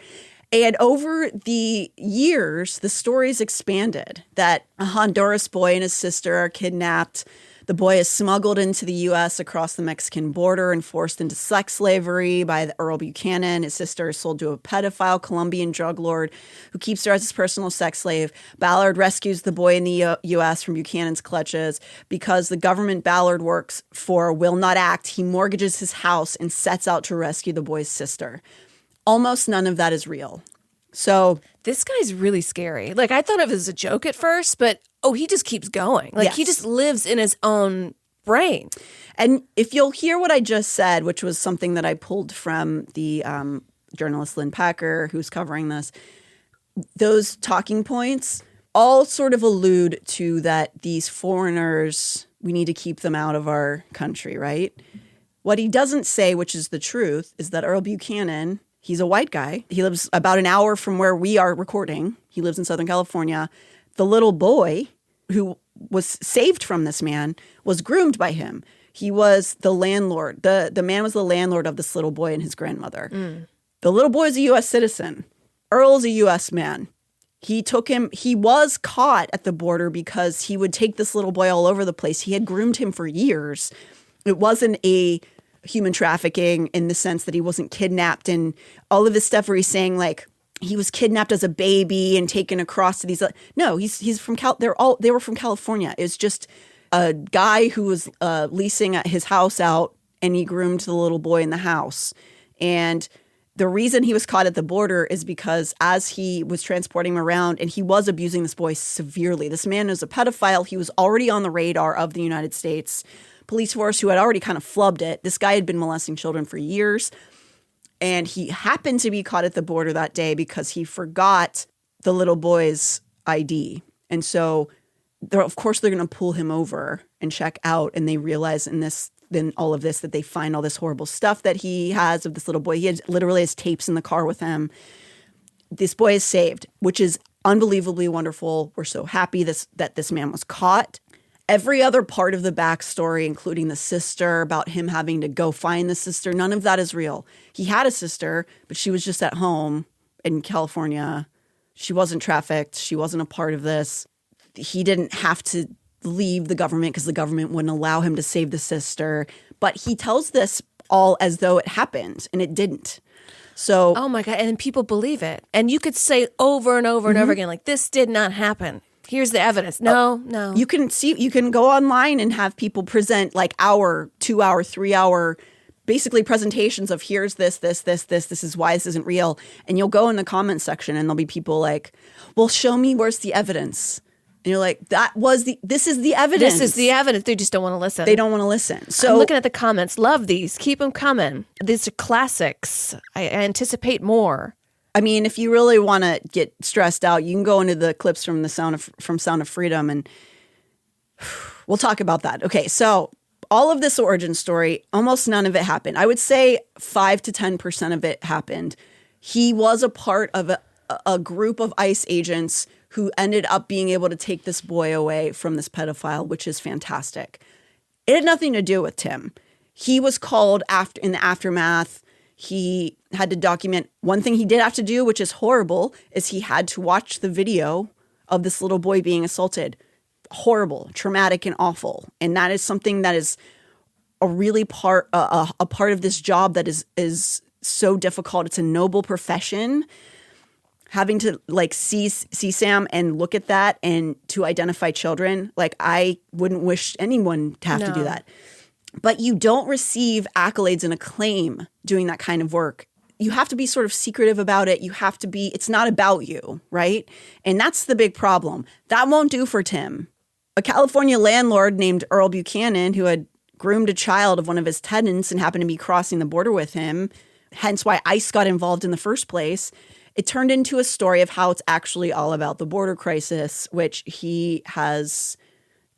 And over the years, the story's expanded that a Honduras boy and his sister are kidnapped. The boy is smuggled into the U.S. across the Mexican border and forced into sex slavery by Earl Buchanan. His sister is sold to a pedophile Colombian drug lord who keeps her as his personal sex slave. Ballard rescues the boy in the U.S. from Buchanan's clutches. Because the government Ballard works for will not act, he mortgages his house and sets out to rescue the boy's sister. Almost none of that is real. So this guy's really scary. Like, I thought of it as a joke at first, but he just keeps going. Like, he just lives in his own brain. And if you'll hear what I just said, which was something that I pulled from the journalist Lynn Packer, who's covering this, those talking points all sort of allude to that these foreigners, we need to keep them out of our country, right? What he doesn't say, which is the truth, is that Earl Buchanan, he's a white guy. He lives about an hour from where we are recording. He lives in Southern California. The little boy who was saved from this man was groomed by him. He was the landlord. The man was the landlord of this little boy and his grandmother. The little boy is a U.S. citizen. Earl's a U.S. man. He took him. He was caught at the border because he would take this little boy all over the place. He had groomed him for years. It wasn't a human trafficking in the sense that he wasn't kidnapped and all of this stuff where he's saying like he was kidnapped as a baby and taken across to these. No, he's from they were from California. It's just a guy who was leasing his house out and he groomed the little boy in the house. And the reason he was caught at the border is because as he was transporting him around and he was abusing this boy severely. This man is a pedophile. He was already on the radar of the United States police force who had already kind of flubbed it. This guy had been molesting children for years. And he happened to be caught at the border that day because he forgot the little boy's ID. And so, of course, they're going to pull him over and check out. And they realize in all of this that they find all this horrible stuff that he has of this little boy. He had literally has tapes in the car with him. This boy is saved, which is unbelievably wonderful. We're so happy that this man was caught. Every other part of the backstory, including the sister, about him having to go find the sister, none of that is real. He had a sister, but she was just at home in California. She wasn't trafficked. She wasn't a part of this. He didn't have to leave the government because the government wouldn't allow him to save the sister. But he tells this all as though it happened, and it didn't. So, oh my God. And people believe it. And you could say over and over and over again, like, this did not happen. Here's the evidence. No. You can go online and have people present like 2 hour, 3 hour, basically presentations of here's this is why this isn't real. And you'll go in the comments section and there'll be people like, well, show me where's the evidence. And you're like, this is the evidence. This is the evidence. They just don't want to listen. They don't want to listen. So I'm looking at the comments. Love these. Keep them coming. These are classics. I anticipate more. I mean, if you really want to get stressed out, you can go into the clips from Sound of Freedom, and we'll talk about that. Okay, so all of this origin story, almost none of it happened. I would say 5 to 10% of it happened. He was a part of a group of ICE agents who ended up being able to take this boy away from this pedophile, which is fantastic. It had nothing to do with Tim. He was called in the aftermath. He had to document. One thing he did have to do, which is horrible, is he had to watch the video of this little boy being assaulted. Horrible, traumatic, and awful. And that is something that is a really a part of this job that is so difficult. It's a noble profession. Having to like see Sam and look at that and to identify children, like I wouldn't wish anyone to have to do that. But you don't receive accolades and acclaim doing that kind of work. You have to be sort of secretive about it. It's not about you, right? And that's the big problem. That won't do for Tim. A California landlord named Earl Buchanan, who had groomed a child of one of his tenants and happened to be crossing the border with him, hence why ICE got involved in the first place. It turned into a story of how it's actually all about the border crisis, which he has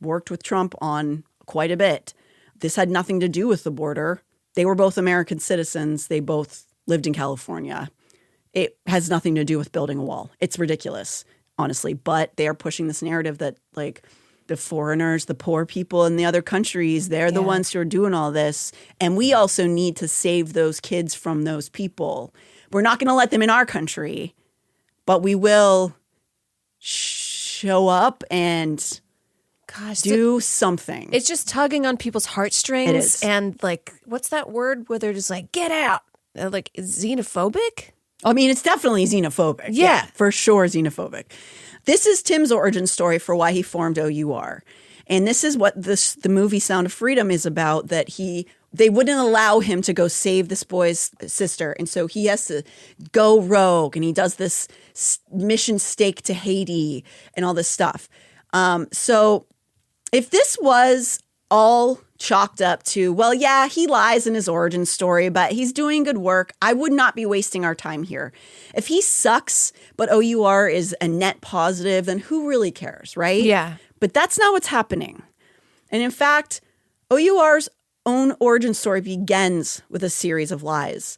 worked with Trump on quite a bit. This had nothing to do with the border. They were both American citizens. They both lived in California. It has nothing to do with building a wall. It's ridiculous, honestly. But they are pushing this narrative that, like, the foreigners, the poor people in the other countries, they're the ones who are doing all this. And we also need to save those kids from those people. We're not going to let them in our country, but we will show up and Gosh, Do something. It's just tugging on people's heartstrings. It is. And like, what's that word where they're just like, get out? Like, xenophobic? I mean, it's definitely xenophobic. Yeah. For sure xenophobic. This is Tim's origin story for why he formed OUR. And this is what the movie Sound of Freedom is about, that they wouldn't allow him to go save this boy's sister. And so he has to go rogue, and he does this mission stake to Haiti and all this stuff. So if this was all chalked up to, well, yeah, he lies in his origin story, but he's doing good work, I would not be wasting our time here. If he sucks, but OUR is a net positive, then who really cares, right? Yeah. But that's not what's happening. And in fact, OUR's own origin story begins with a series of lies.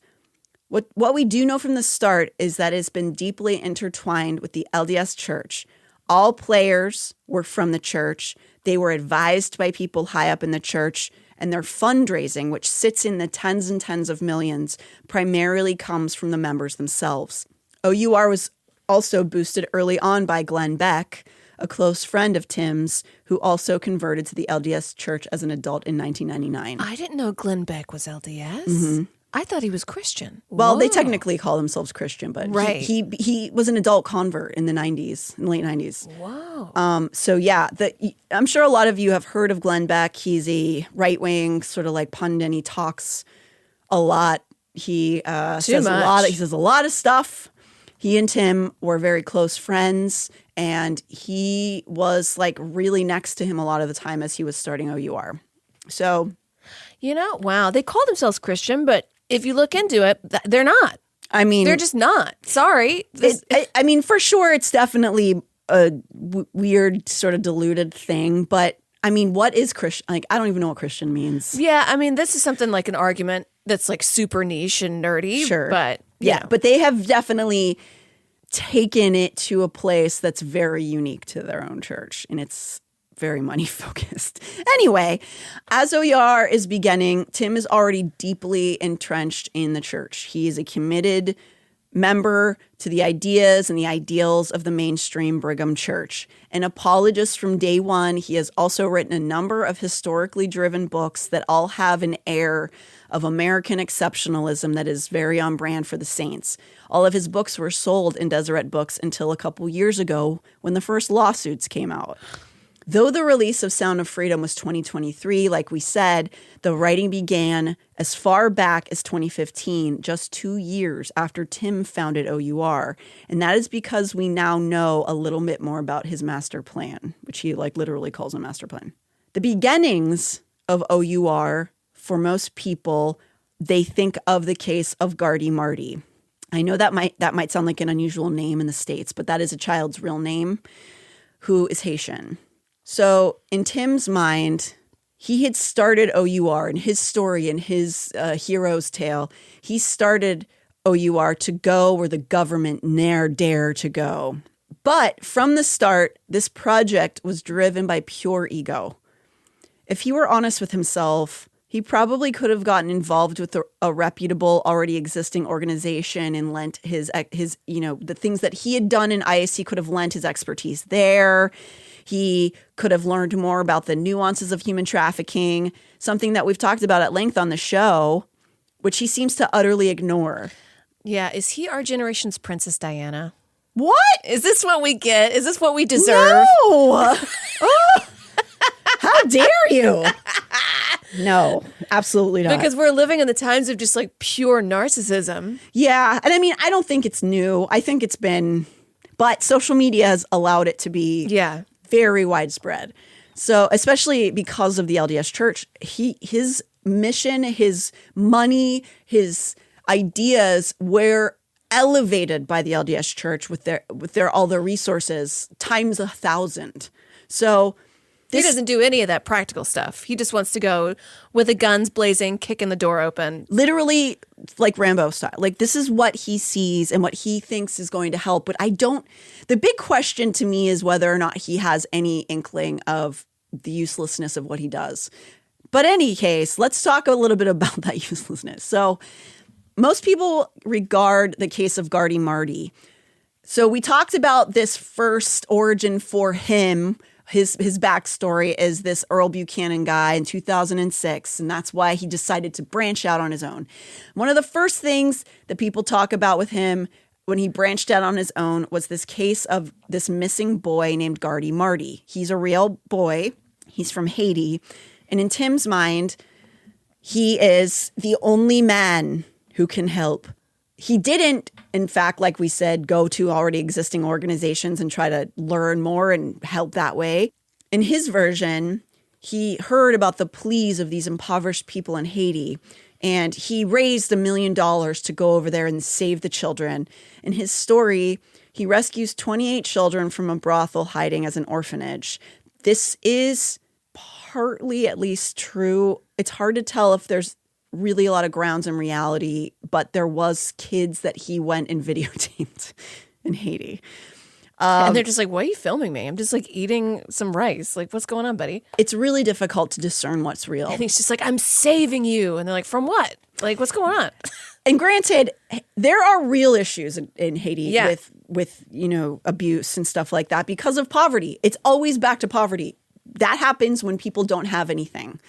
What we do know from the start is that it's been deeply intertwined with the LDS Church. All players were from the church. They were advised by people high up in the church, and their fundraising, which sits in the tens and tens of millions, primarily comes from the members themselves. OUR was also boosted early on by Glenn Beck, a close friend of Tim's, who also converted to the LDS Church as an adult in 1999. I didn't know Glenn Beck was LDS. Mm-hmm. I thought he was Christian. Well, Whoa. they technically call themselves Christian, but Right. he was an adult convert in the 90s, in the late 90s. Whoa. So yeah, I'm sure a lot of you have heard of Glenn Beck. He's a right-wing sort of like pundit. He talks a lot. He says a lot of stuff. He and Tim were very close friends, and he was like really next to him a lot of the time as he was starting OUR. So, wow, they call themselves Christian, but if you look into it, they're not. I mean, they're just not. Sorry. I mean, for sure, it's definitely a weird sort of diluted thing. But I mean, what is Christian? Like, I don't even know what Christian means. Yeah, I mean, this is something like an argument that's like super niche and nerdy. Sure. But yeah, but they have definitely taken it to a place that's very unique to their own church. And it's very money focused. Anyway, as OUR is beginning, Tim is already deeply entrenched in the church. He is a committed member to the ideas and the ideals of the mainstream Brigham Church. An apologist from day one, he has also written a number of historically driven books that all have an air of American exceptionalism that is very on brand for the saints. All of his books were sold in Deseret Books until a couple years ago when the first lawsuits came out. Though the release of Sound of Freedom was 2023, like we said, the writing began as far back as 2015, just 2 years after Tim founded OUR. And that is because we now know a little bit more about his master plan, which he like literally calls a master plan. The beginnings of OUR, for most people, they think of the case of Gardy Marty. I know that might sound like an unusual name in the States, but that is a child's real name who is Haitian. So in Tim's mind, he had started OUR in his story and his hero's tale. He started OUR to go where the government ne'er dare to go. But from the start, this project was driven by pure ego. If he were honest with himself, he probably could have gotten involved with a reputable, already existing organization and lent his the things that he had done in IAC could have lent his expertise there. He could have learned more about the nuances of human trafficking, something that we've talked about at length on the show, which he seems to utterly ignore. Yeah, is he our generation's Princess Diana? What? Is this what we get? Is this what we deserve? No! How dare you? No, absolutely not. Because we're living in the times of just like pure narcissism. Yeah, and I mean, I don't think it's new. I think it's been, but social media has allowed it to be very widespread. So especially because of the LDS Church, his mission, his money, his ideas were elevated by the LDS Church with their all their resources times 1,000. So he doesn't do any of that practical stuff. He just wants to go with the guns blazing, kicking the door open. Literally like Rambo style. Like this is what he sees and what he thinks is going to help. But the big question to me is whether or not he has any inkling of the uselessness of what he does. But in any case, let's talk a little bit about that uselessness. So most people regard the case of Gardy Marty. So we talked about this first origin for him, His backstory is this Earl Buchanan guy in 2006, and that's why he decided to branch out on his own. One of the first things that people talk about with him when he branched out on his own was this case of this missing boy named Gardy Marty. He's a real boy. He's from Haiti. And in Tim's mind, he is the only man who can help. He didn't, in fact, like we said, go to already existing organizations and try to learn more and help that way. In his version, he heard about the pleas of these impoverished people in Haiti, and he raised $1 million to go over there and save the children. In his story, he rescues 28 children from a brothel hiding as an orphanage. This is partly at least true. It's hard to tell if there's really a lot of grounds in reality, but there was kids that he went and videotaped in Haiti. And they're just like, why are you filming me? I'm just like eating some rice. Like, what's going on, buddy? It's really difficult to discern what's real. And he's just like, I'm saving you. And they're like, from what? Like, what's going on? And granted, there are real issues in Haiti with abuse and stuff like that because of poverty. It's always back to poverty. That happens when people don't have anything,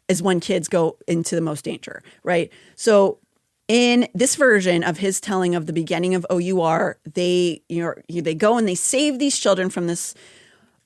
is when kids go into the most danger, right? So in this version of his telling of the beginning of OUR, they go and they save these children from this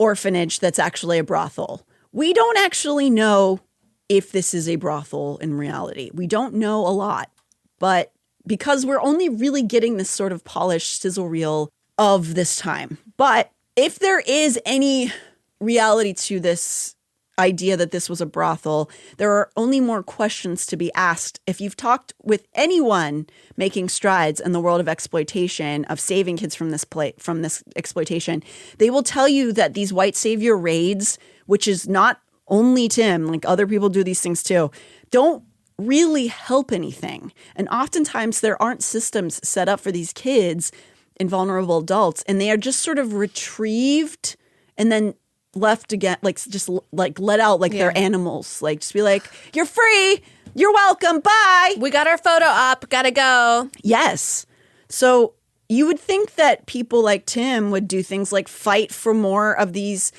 orphanage that's actually a brothel. We don't actually know if this is a brothel in reality. We don't know a lot, but because we're only really getting this sort of polished sizzle reel of this time. But if there is any reality to this idea that this was a brothel, there are only more questions to be asked. If you've talked with anyone making strides in the world of exploitation, of saving kids from this exploitation, they will tell you that these white savior raids, which is not only Tim, like other people do these things too, don't really help anything. And oftentimes there aren't systems set up for these kids and vulnerable adults, and they are just sort of retrieved and then left again, like just like let out like they're animals, like just be like, you're free, you're welcome, bye. We got our photo up, gotta go. Yes. So you would think that people like Tim would do things like fight for more of these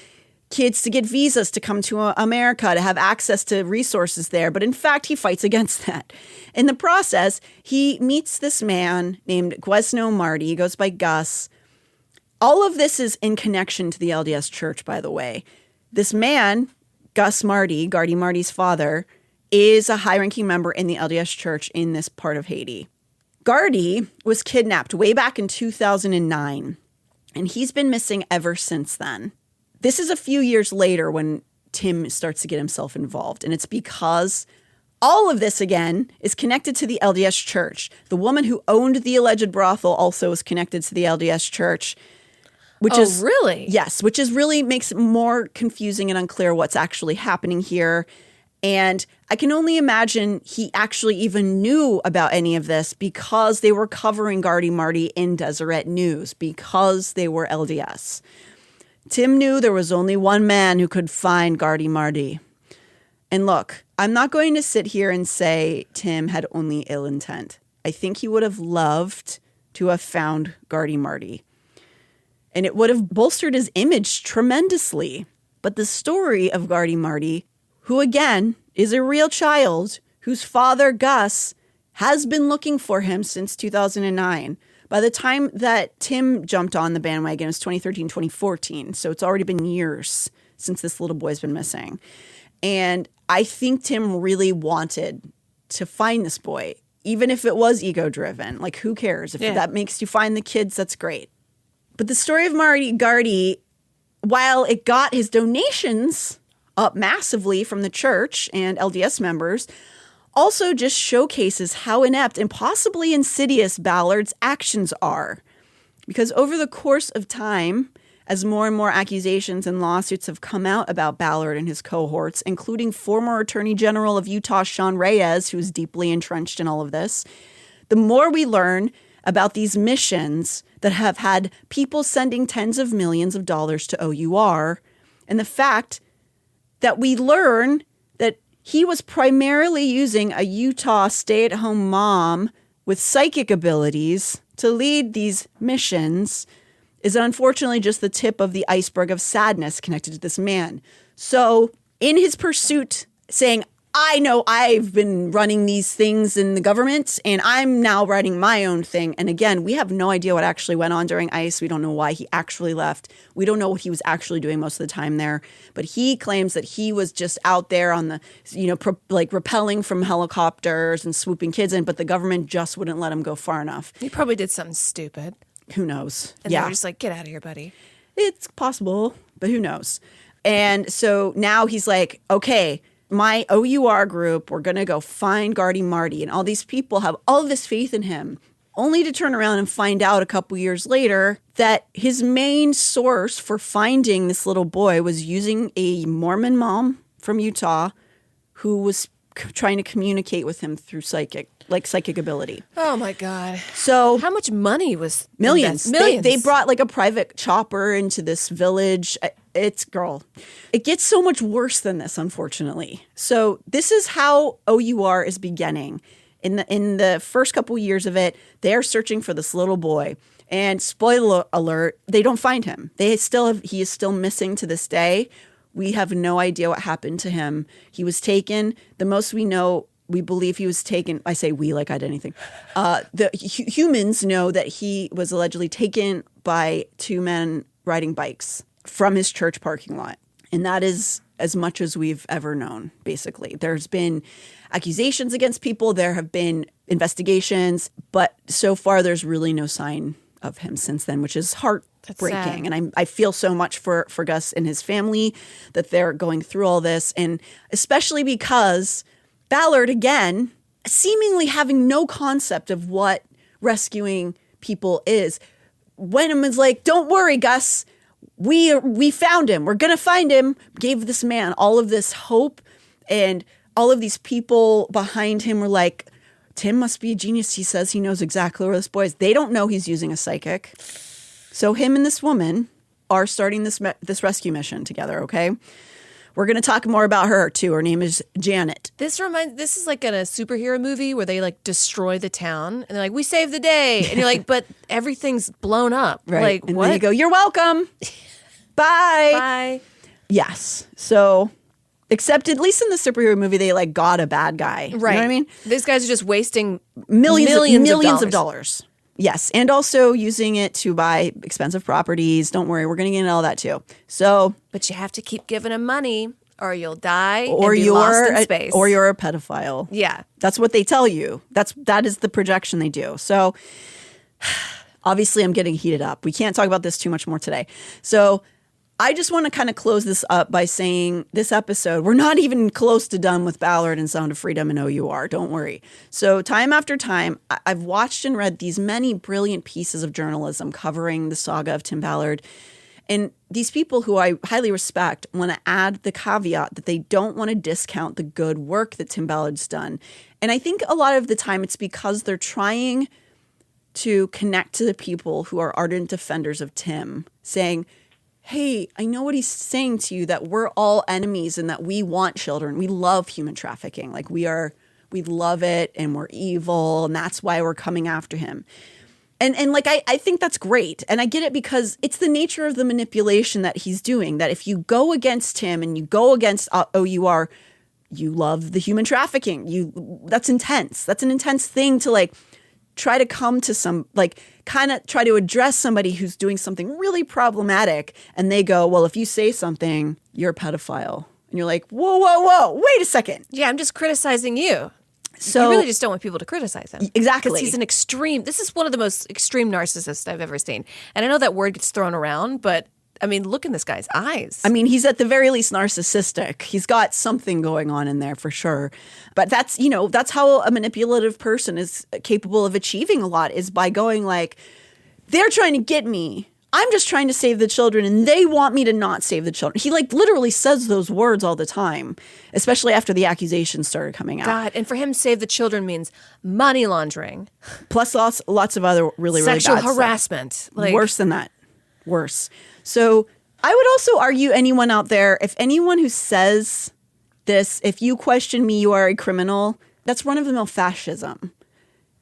kids to get visas to come to America, to have access to resources there. But in fact, he fights against that. In the process, he meets this man named Guesno Marty. He goes by Gus. All of this is in connection to the LDS Church, by the way. This man, Gus Marty, Gardy Marty's father, is a high-ranking member in the LDS Church in this part of Haiti. Gardy was kidnapped way back in 2009, and he's been missing ever since then. This is a few years later when Tim starts to get himself involved, and it's because all of this, again, is connected to the LDS Church. The woman who owned the alleged brothel also is connected to the LDS Church. Really? Yes, which is really makes it more confusing and unclear what's actually happening here. And I can only imagine he actually even knew about any of this because they were covering Gardy Marty in Deseret News, because they were LDS. Tim knew there was only one man who could find Gardy Marty. And look, I'm not going to sit here and say Tim had only ill intent. I think he would have loved to have found Gardy Marty. And it would have bolstered his image tremendously. But the story of Gardy Marty, who again is a real child, whose father, Gus, has been looking for him since 2009. By the time that Tim jumped on the bandwagon, it was 2013, 2014. So it's already been years since this little boy's been missing. And I think Tim really wanted to find this boy, even if it was ego-driven. Like, who cares? If that makes you find the kids, that's great. But the story of Gardy, while it got his donations up massively from the church and LDS members, also just showcases how inept and possibly insidious Ballard's actions are. Because over the course of time, as more and more accusations and lawsuits have come out about Ballard and his cohorts, including former Attorney General of Utah, Sean Reyes, who is deeply entrenched in all of this, the more we learn about these missions that have had people sending tens of millions of dollars to OUR, and the fact that we learn that he was primarily using a Utah stay-at-home mom with psychic abilities to lead these missions, is unfortunately just the tip of the iceberg of sadness connected to this man. So in his pursuit, saying, I know I've been running these things in the government and I'm now writing my own thing. And again, we have no idea what actually went on during ICE. We don't know why he actually left. We don't know what he was actually doing most of the time there. But he claims that he was just out there on the, rappelling from helicopters and swooping kids in, but the government just wouldn't let him go far enough. He probably did something stupid. Who knows? And they were just like, get out of here, buddy. It's possible, but who knows? And so now he's like, okay, my OUR group, we're going to go find Guardy Marty. And all these people have all this faith in him, only to turn around and find out a couple years later that his main source for finding this little boy was using a Mormon mom from Utah who was trying to communicate with him through psychic ability. Oh my God. So how much money was millions? Millions. They brought like a private chopper into this village. It gets so much worse than this, unfortunately. So this is how OUR is beginning. In the first couple years of it, they are searching for this little boy. And spoiler alert, they don't find him. He is still missing to this day. We have no idea what happened to him. He was taken. The most we know, we believe he was taken. I say we like I did anything. The humans know that he was allegedly taken by two men riding bikes from his church parking lot. And that is as much as we've ever known, basically. There's been accusations against people. There have been investigations. But so far, there's really no sign of him since then, which is heartbreaking. And I feel so much for Gus and his family that they're going through all this. And especially because Ballard, again, seemingly having no concept of what rescuing people is. Wenham is like, don't worry, Gus. We found him. We're going to find him. Gave this man all of this hope. And all of these people behind him were like, Tim must be a genius. He says he knows exactly where this boy is. They don't know he's using a psychic. So him and this woman are starting this rescue mission together, okay? We're going to talk more about her, too. Her name is Janet. This is like in a superhero movie where they like destroy the town and they're like, we saved the day. And you're like, but everything's blown up. Right. Like, and what? then you go, you're welcome. Bye. Bye. Yes. So, except at least in the superhero movie, they like got a bad guy. Right. You know what I mean? These guys are just wasting millions of dollars. Yes. And also using it to buy expensive properties. Don't worry. We're going to get into all that too. So, but you have to keep giving them money or you'll die or and be lost in space. Or you're a pedophile. Yeah. That's what they tell you. That is the projection they do. So obviously I'm getting heated up. We can't talk about this too much more today. So I just want to kind of close this up by saying this episode, we're not even close to done with Ballard and Sound of Freedom and OUR. Don't worry. So time after time, I've watched and read these many brilliant pieces of journalism covering the saga of Tim Ballard. And these people who I highly respect want to add the caveat that they don't want to discount the good work that Tim Ballard's done. And I think a lot of the time it's because they're trying to connect to the people who are ardent defenders of Tim, saying, hey, I know what he's saying to you, that we're all enemies and that we want children. We love human trafficking. Like we love it and we're evil and that's why we're coming after him. And like, I think that's great. And I get it because it's the nature of the manipulation that he's doing, that if you go against him and you go against OUR, you love the human trafficking. That's intense. That's an intense thing to like try to come to some, like kind of try to address somebody who's doing something really problematic. And they go, well, if you say something, you're a pedophile. And you're like, whoa, wait a second. Yeah, I'm just criticizing you. So you really just don't want people to criticize him. Exactly. Because he's an extreme, this is one of the most extreme narcissists I've ever seen. And I know that word gets thrown around, but I mean, look in this guy's eyes. I mean, he's at the very least narcissistic. He's got something going on in there for sure. But that's how a manipulative person is capable of achieving a lot, is by going like, they're trying to get me. I'm just trying to save the children and they want me to not save the children. He like literally says those words all the time, especially after the accusations started coming out. God, and for him, save the children means money laundering. Plus lots of other really bad sexual harassment. Like, worse than that. Worse. So I would also argue anyone out there, if anyone who says this, if you question me, you are a criminal, that's run-of-the-mill fascism.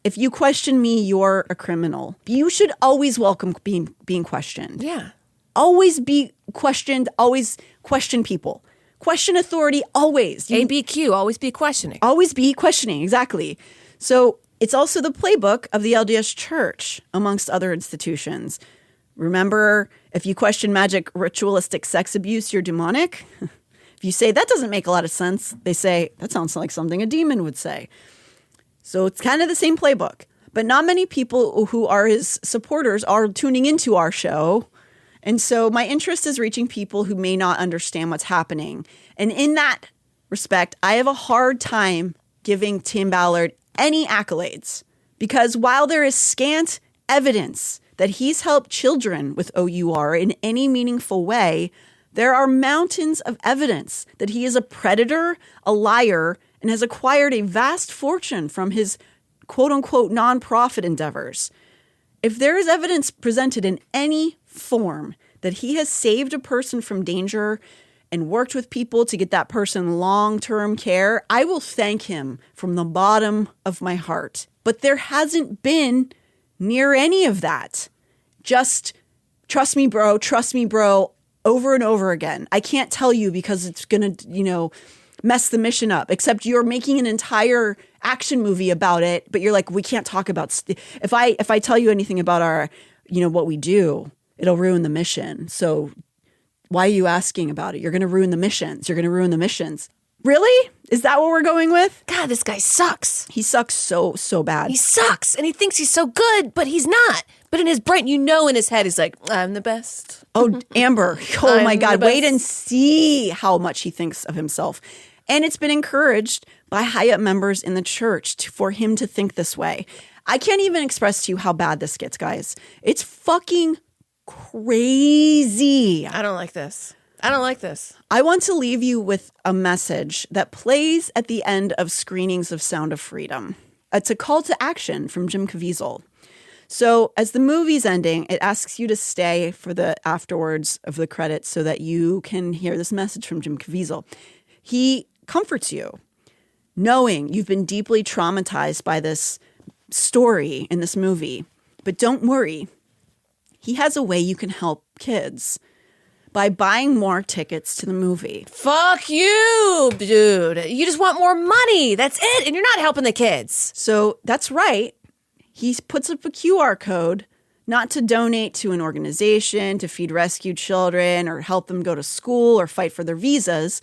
if you question me, you're a criminal. You should always welcome being questioned. Yeah. Always be questioned. Always question people. Question authority, always. ABQ, always be questioning. Always be questioning, exactly. So it's also the playbook of the LDS Church, amongst other institutions. Remember, if you question magic ritualistic sex abuse, you're demonic. If you say, that doesn't make a lot of sense, they say, that sounds like something a demon would say. So it's kind of the same playbook. But not many people who are his supporters are tuning into our show. And so my interest is reaching people who may not understand what's happening. And in that respect, I have a hard time giving Tim Ballard any accolades. Because while there is scant evidence that he's helped children with OUR in any meaningful way, there are mountains of evidence that he is a predator, a liar, and has acquired a vast fortune from his quote-unquote nonprofit endeavors. If there is evidence presented in any form that he has saved a person from danger and worked with people to get that person long-term care, I will thank him from the bottom of my heart. But there hasn't been near any of that. Just trust me, bro, over and over again. I can't tell you because it's going to, mess the mission up, except you're making an entire action movie about it, but you're like, we can't talk about if I tell you anything about our, what we do, it'll ruin the mission. So why are you asking about it? You're going to ruin the missions. Really? Is that what we're going with? God, this guy sucks. He sucks so bad. He sucks, and he thinks he's so good, but he's not. But in his brain, in his head, he's like, I'm the best. Oh, Amber. Oh, my God. Wait and see how much he thinks of himself. And it's been encouraged by high-up members in the church for him to think this way. I can't even express to you how bad this gets, guys. It's fucking crazy. I don't like this. I want to leave you with a message that plays at the end of screenings of Sound of Freedom. It's a call to action from Jim Caviezel. So as the movie's ending, it asks you to stay for the afterwards of the credits so that you can hear this message from Jim Caviezel. He comforts you, knowing you've been deeply traumatized by this story in this movie. But don't worry. He has a way you can help kids by buying more tickets to the movie. Fuck you, dude. You just want more money. That's it. And you're not helping the kids. So that's right. He puts up a QR code, not to donate to an organization, to feed rescued children, or help them go to school or fight for their visas,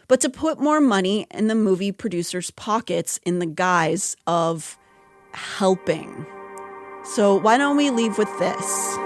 but to put more money in the movie producers' pockets in the guise of helping. So why don't we leave with this?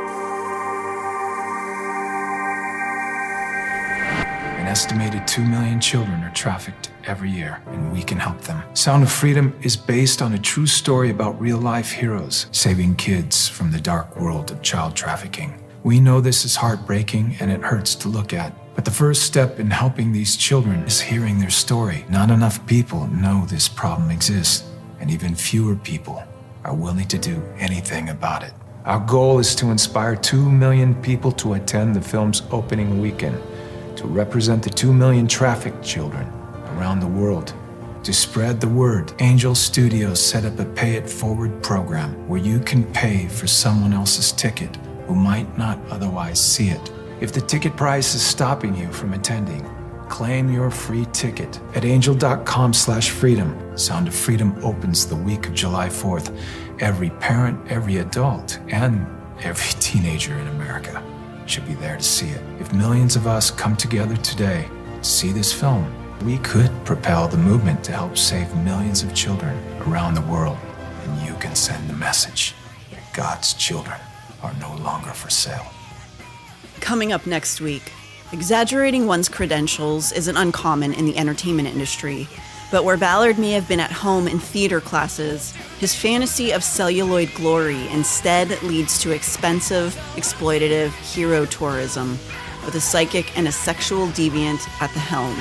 An estimated 2 million children are trafficked every year, and we can help them. Sound of Freedom is based on a true story about real-life heroes saving kids from the dark world of child trafficking. We know this is heartbreaking and it hurts to look at, but the first step in helping these children is hearing their story. Not enough people know this problem exists, and even fewer people are willing to do anything about it. Our goal is to inspire 2 million people to attend the film's opening weekend, to represent the 2 million trafficked children around the world. To spread the word, Angel Studios set up a Pay It Forward program where you can pay for someone else's ticket who might not otherwise see it. If the ticket price is stopping you from attending, claim your free ticket at angel.com/freedom. Sound of Freedom opens the week of July 4th. Every parent, every adult, and every teenager in America should be there to see it. If millions of us come together today to see this film, we could propel the movement to help save millions of children around the world. And you can send the message that God's children are no longer for sale. Coming up next week, exaggerating one's credentials isn't uncommon in the entertainment industry. But where Ballard may have been at home in theater classes, his fantasy of celluloid glory instead leads to expensive, exploitative hero tourism, with a psychic and a sexual deviant at the helm.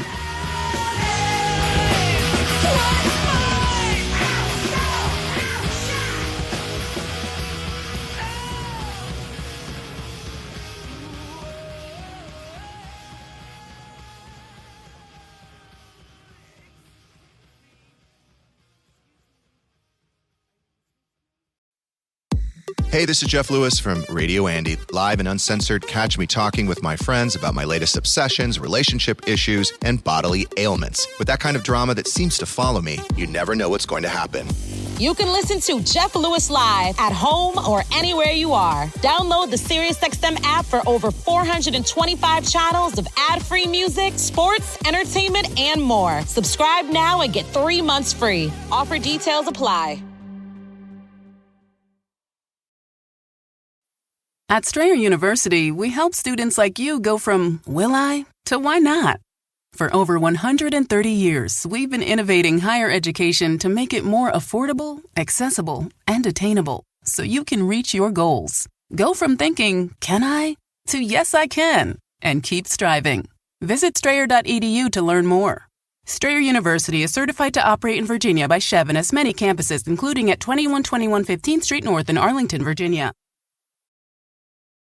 Hey, this is Jeff Lewis from Radio Andy, live and uncensored. Catch me talking with my friends about my latest obsessions, relationship issues, and bodily ailments. With that kind of drama that seems to follow me, you never know what's going to happen. You can listen to Jeff Lewis live at home or anywhere you are. Download the SiriusXM app for over 425 channels of ad-free music, sports, entertainment, and more. Subscribe now and get 3 months free. Offer details apply. At Strayer University, we help students like you go from will I to why not. For over 130 years, we've been innovating higher education to make it more affordable, accessible, and attainable so you can reach your goals. Go from thinking, can I, to yes, I can, and keep striving. Visit strayer.edu to learn more. Strayer University is certified to operate in Virginia by Chev and has many campuses, including at 2121 15th Street North in Arlington, Virginia.